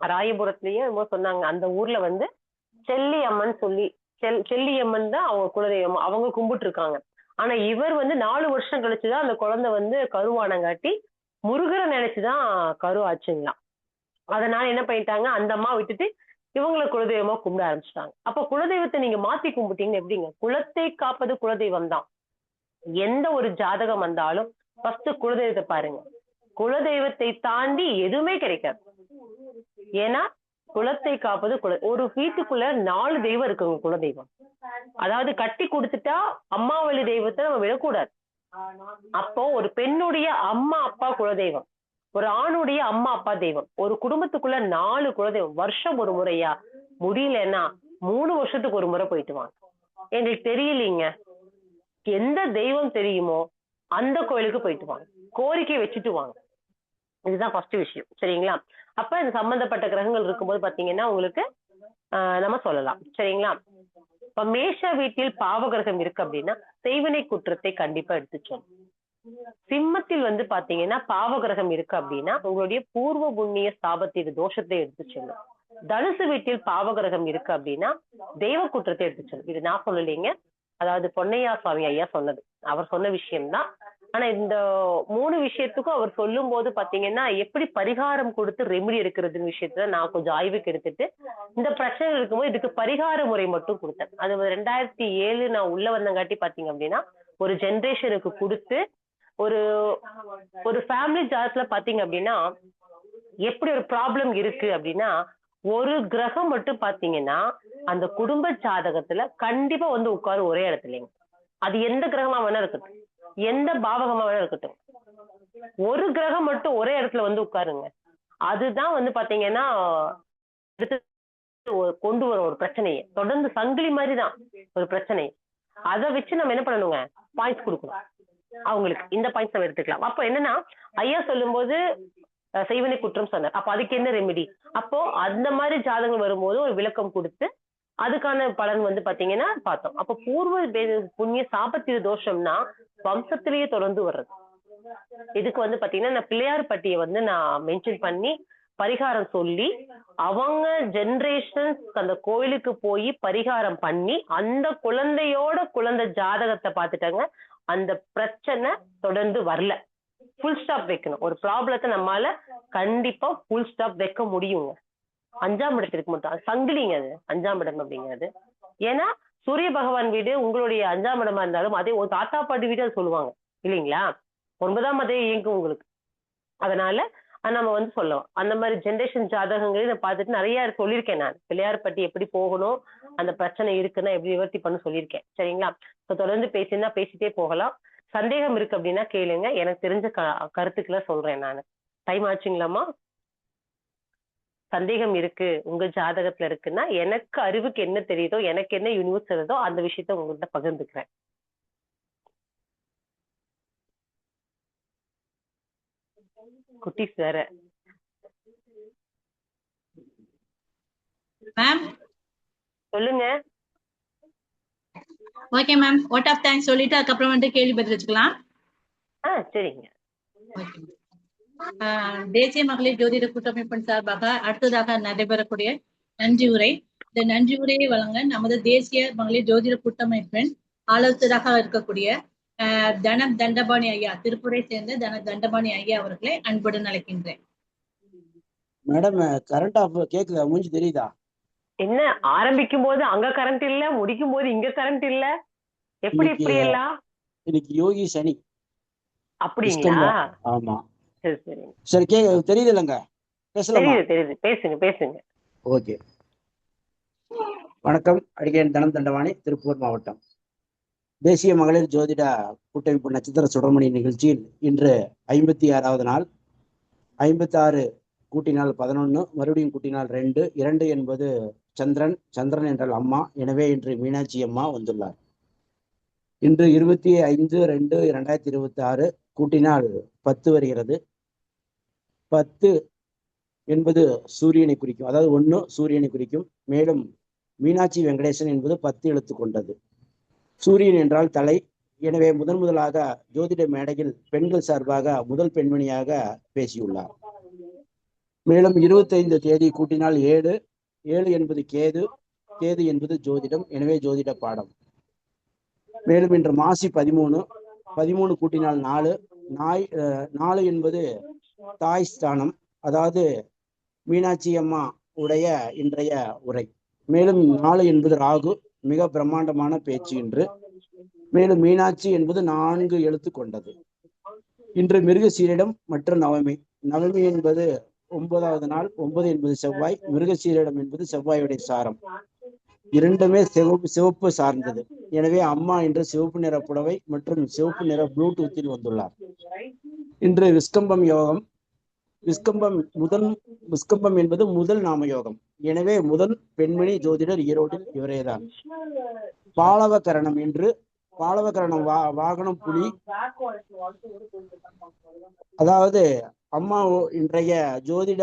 ராயபுரத்துலயே என்னமோ சொன்னாங்க. அந்த ஊர்ல வந்து செல்லியம்மன் சொல்லி செல்லியம்மன் தான் அவங்க குலதெய்வம், அவங்க கும்பிட்டு இருக்காங்க. ஆனா இவர் வந்து 4 வருஷம் கழிச்சுதான் அந்த குழந்தை வந்து கருவானங்காட்டி முருகரை நினைச்சுதான் கரு ஆச்சுங்களாம். அதனால என்ன பண்ணிட்டாங்க, அந்த அம்மா விட்டுட்டு இவங்களை குலதெய்வமா கும்பிட ஆரம்பிச்சிட்டாங்க. அப்ப குலதெய்வத்தை நீங்க மாத்தி கும்பிட்டீங்கன்னு எப்படிங்க? குலத்தை காப்பது குலதெய்வம் தான். எந்த ஒரு ஜாதகம் வந்தாலும் ஃபர்ஸ்ட் குலதெய்வத்தை பாருங்க. குலதெய்வத்தை தாண்டி எதுவுமே கிடைக்காது. ஏன்னா குலத்தை காப்பது ஒரு வீட்டுக்குள்ள 4 தெய்வம் இருக்குங்க குலதெய்வம். அதாவது கட்டி கொடுத்துட்டா அம்மாவளி தெய்வத்தை நம்ம விடக்கூடாது. அப்போ ஒரு பெண்ணுடைய அம்மா அப்பா குலதெய்வம், ஒரு ஆணுடைய அம்மா அப்பா தெய்வம். ஒரு குடும்பத்துக்குள்ள 4 குலதெய்வம். வருஷம் ஒரு முறையா, முடியலன்னா 3 வருஷத்துக்கு ஒரு முறை போயிட்டு வாங்க. எங்களுக்கு தெரியலீங்க, எந்த தெய்வம் தெரியுமோ அந்த கோயிலுக்கு போயிட்டு வாங்க, கோரிக்கை வச்சுட்டு வாங்க. இதுதான் ஃபர்ஸ்ட் விஷயம். சரிங்களா? அப்ப இது சம்பந்தப்பட்ட கிரகங்கள் இருக்கும்போது பாத்தீங்கன்னா உங்களுக்கு நம்ம சொல்லலாம். சரிங்களா? இப்ப மேஷ வீட்டில் பாவகிரகம் இருக்கு அப்படின்னா செய்வினை குற்றத்தை கண்டிப்பா எடுத்து சொல்லும். சிம்மத்தில் வந்து பாத்தீங்கன்னா பாவகிரகம் இருக்கு அப்படின்னா உங்களுடைய பூர்வ புண்ணிய ஸ்தாபத்திய தோஷத்தை எடுத்து சொல்லும். தனுசு வீட்டில் பாவகிரகம் இருக்கு அப்படின்னா தெய்வ குற்றத்தை எடுத்து சொல்லும். இது நான் சொல்லலைங்க, அதாவது பொன்னையா சுவாமி ஐயா சொன்னது, அவர் சொன்ன விஷயம்தான். ஆனா இந்த 3 விஷயத்துக்கும் அவர் சொல்லும் போது பாத்தீங்கன்னா எப்படி பரிகாரம் கொடுத்து ரெமெடி எடுக்கிறதுன்னு விஷயத்துல நான் கொஞ்சம் ஆய்வுக்கு எடுத்துட்டு இந்த பிரச்சனை இருக்கும்போது இதுக்கு பரிகார முறை மட்டும் கொடுத்தேன். அது 2007 நான் உள்ள வந்தங்காட்டி பாத்தீங்க அப்படின்னா ஒரு ஜெனரேஷனுக்கு கொடுத்து ஒரு ஒரு ஃபேமிலி ஜாதத்துல பாத்தீங்க அப்படின்னா எப்படி ஒரு ப்ராப்ளம் இருக்கு அப்படின்னா ஒரு கிரகம் மட்டும் பாத்தீங்கன்னா அந்த குடும்ப ஜாதகத்துல கண்டிப்பா வந்து உட்காரு ஒரே இடத்துலங்க. அது எந்த கிரகமா வேணா இருக்கட்டும், எந்த பாவகமா வேணா இருக்கட்டும், ஒரு கிரகம் மட்டும் ஒரே இடத்துல வந்து உட்காருங்க. அதுதான் வந்து பாத்தீங்கன்னா கொண்டு வரும் ஒரு பிரச்சனையை. தொடர்ந்து சங்கிலி மாதிரி தான் ஒரு பிரச்சனை. அதை வச்சு நம்ம என்ன பண்ணணுங்க, பாயிண்ட்ஸ் கொடுக்கணும். அவங்களுக்கு இந்த பாயிண்ட்ஸ் நம்ம எடுத்துக்கலாம். அப்போ என்னன்னா ஐயா சொல்லும்போது செய்வினை குற்றம் சொன்னார். அப்ப அதுக்கு என்ன ரெமெடி? அப்போ அந்த மாதிரி ஜாதகம் வரும்போது ஒரு விளக்கம் கொடுத்து அதுக்கான பலன் வந்து பாத்தீங்கன்னா பார்த்தோம். அப்ப பூர்வ புண்ணிய சாபத்திய தோஷம்னா வம்சத்திலேயே தொடர்ந்து வர்றது. இதுக்கு வந்து பாத்தீங்கன்னா நான் பிள்ளையார் பட்டியை வந்து நான் மென்ஷன் பண்ணி பரிகாரம் சொல்லி அவங்க ஜெனரேஷன்ஸ் அந்த கோயிலுக்கு போய் பரிகாரம் பண்ணி அந்த குழந்தையோட குழந்தை ஜாதகத்தை பார்த்துட்டாங்க. அந்த பிரச்சனை தொடர்ந்து வரல. ஃபுல் ஸ்டாப் வைக்கணும். ஒரு ப்ராப்ளத்தை நம்மளால கண்டிப்பா ஃபுல் ஸ்டாப் வைக்க முடியுங்க. 5ஆம் இடத்திற்கு மட்டும் சங்கிலிங்க அது 5ஆம் இடம் அப்படிங்கிறது. ஏன்னா சூரிய பகவான் வீடு உங்களுடைய 5ஆம் இடமா இருந்தாலும் அதே ஒரு தாத்தா பாட்டி வீடு அது சொல்லுவாங்க இல்லைங்களா? 9ஆம் அதே இயங்கும் உங்களுக்கு. அதனால நம்ம வந்து சொல்லலாம். அந்த மாதிரி ஜென்ரேஷன் ஜாதகங்களையும் நான் பார்த்துட்டு நிறைய சொல்லியிருக்கேன். நான் பிள்ளையார்பட்டி எப்படி போகணும், அந்த பிரச்சனை இருக்குன்னா எப்படி நிவர்த்தி பண்ண சொல்லியிருக்கேன். சரிங்களா? தொடர்ந்து பேசினா பேசிட்டே போகலாம். சந்தேகம் இருக்கு அப்படின்னா கேளுங்க. எனக்கு தெரிஞ்ச கருத்துக்களை சொல்றேன் நான். டைம் ஆச்சுங்களாமா? சந்தேகம் இருக்கு உங்க ஜாதகத்துல இருக்குன்னா எனக்கு அறிவுக்கு என்ன தெரியுதோ, எனக்கு என்ன யூனிவர்ஸ் தெரியுதோ அந்த விஷயத்த உங்கள்கிட்ட பகிர்ந்துக்கிறேன். குட்டீஸ் வேற மேம் சொல்லுங்க. Okay ma'am, what of thanks சொல்லிட்டு அதுக்கப்புறம் வந்து கேள்வி பதில் வச்சுக்கலாம். சரிங்க. தேசிய மகளிர் ஜோதிட கூட்டமைப்பின் சார்பாக அடுத்ததாக நடைபெறக்கூடிய நன்றி உரை. இந்த நன்றி உரையை வழங்க நமது தேசிய மகளிர் ஜோதிட கூட்டமைப்பின் ஆலோசகராக இருக்கக்கூடிய தன தண்டபாணி ஐயா, திருப்பூரை சேர்ந்த தன தண்டபாணி ஐயா அவர்களை அன்புடன் அழைக்கின்றேன். மேடம் கரண்ட் ஆஃப் கேக்குதா? மூஞ்சி தெரியுதா? என்ன ஆரம்பிக்கும் போது அங்க கரண்ட் இல்ல, முடிக்கும் போது இங்க கரண்ட் இல்ல, எப்படி இப்படி எல்லாம்? இன்னைக்கு யோகி சனி. அப்படிங்களா? ஆமா. சரி சரி சரி, தெரியுது இல்லங்க? பேசலாமா? தெரியுது. பேசுங்க. ஓகே. வணக்கம். அடிகேன் தனம் தண்டவாணி, திருப்பூர் மாவட்டம். தேசிய மகளிர் ஜோதிட கூட்டமைப்பு நட்சத்திர சுடர்மணி நிகழ்ச்சியில் இன்று 56வது நாள். 56 கூட்டினால் 11, மறுபடியும் கூட்டினால் 2. 2 என்பது சந்திரன் என்றால் அம்மா. எனவே இன்று மீனாட்சி அம்மா வந்துள்ளார். இன்று 25/2/2026 கூட்டினால் 10 வருகிறது. 10 என்பது சூரியனை குறிக்கும், அதாவது 1 சூரியனை குறிக்கும். மேலும் மீனாட்சி வெங்கடேசன் என்பது 10 எழுத்து கொண்டது. சூரியன் என்றால் தலை. எனவே முதலாக ஜோதிட மேடையில் பெண்கள் சார்பாக முதல் பெண்மணியாக பேசியுள்ளார். மேலும் 25 தேதி கூட்டினால் 7. 7 என்பது கேது. கேது என்பது ஜோதிடம். எனவே ஜோதிட பாடம். மேலும் இன்று மாசி 13. 13 கூட்டினால் 4. 4 என்பது தாய் ஸ்தானம், அதாவது மீனாட்சி அம்மா உடைய இன்றைய உரை. மேலும் 4 என்பது ராகு. மிக பிரம்மாண்டமான பேச்சு இன்று. மேலும் மீனாட்சி என்பது 4 எழுத்து கொண்டது. இன்று மிருகசீரிடம் மற்றும் நவமி. நவமி என்பது 9வது நாள். 9 என்பது செவ்வாய். மிருகசீரிடம் என்பது செவ்வாயுடைய சாரம். இரண்டுமே சிவப்பு சார்ந்தது. எனவே அம்மா இன்று சிவப்பு நிற புடவை மற்றும் சிவப்பு நிற ப்ளூடூத்தில் வந்துள்ளார். இன்று விஸ்கம்பம் யோகம். விஸ்கம்பம் என்பது முதல் நாம யோகம். எனவே முதல் பெண்மணி ஜோதிடர் ஈரோட்டில் இவரேதான். பாலவ கரணம். இன்று பாலவ கரணம் வாகனம் புலி. அதாவது அம்மா இன்றைய ஜோதிட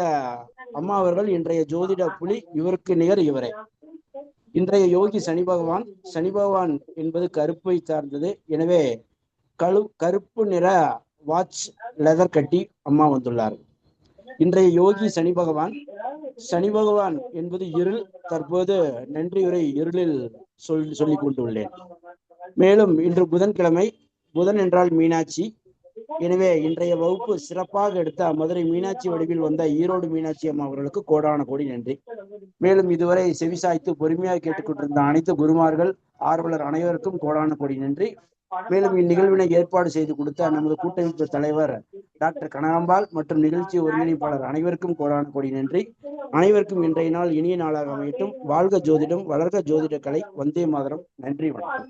அம்மா அவர்கள் இன்றைய ஜோதிட புலி. இவருக்கு நிகர் இவரே. இன்றைய யோகி சனி பகவான். சனி பகவான் என்பது கருப்பை சார்ந்தது. எனவே கருப்பு நிற வாட்ச் லெதர் கட்டி அம்மா வந்துள்ளார். இன்றைய யோகி சனி பகவான். சனி பகவான் என்பது இருள். தற்போது நன்றியுரை இருளில் சொல்லிக் கொண்டுள்ளேன். மேலும் இன்று புதன்கிழமை. புதன் என்றால் மீனாட்சி. எனவே இன்றைய வகுப்பு சிறப்பாக எடுத்த மதுரை மீனாட்சி வடிவில் வந்த ஈரோடு மீனாட்சி அம்மா அவர்களுக்கு கோடான கோடி நன்றி. மேலும் இதுவரை செவிசாய்த்து பொறுமையாக கேட்டுக்கொண்டிருந்த அனைத்து குருமார்கள், ஆர்வலர் அனைவருக்கும் கோடான கோடி நன்றி. மேலும் இந்நிகழ்வினை ஏற்பாடு செய்து கொடுத்த நமது கூட்டமைப்பு தலைவர் டாக்டர் கனகாம்பாள் மற்றும் நிகழ்ச்சி ஒருங்கிணைப்பாளர் அனைவருக்கும் கோடான கோடி நன்றி. அனைவருக்கும் இன்றைய நாள் இனிய நாளாக அமையட்டும். வாழ்க ஜோதிடம், வளர்க ஜோதிட கலை. வந்தே மாதரம். நன்றி, வணக்கம்.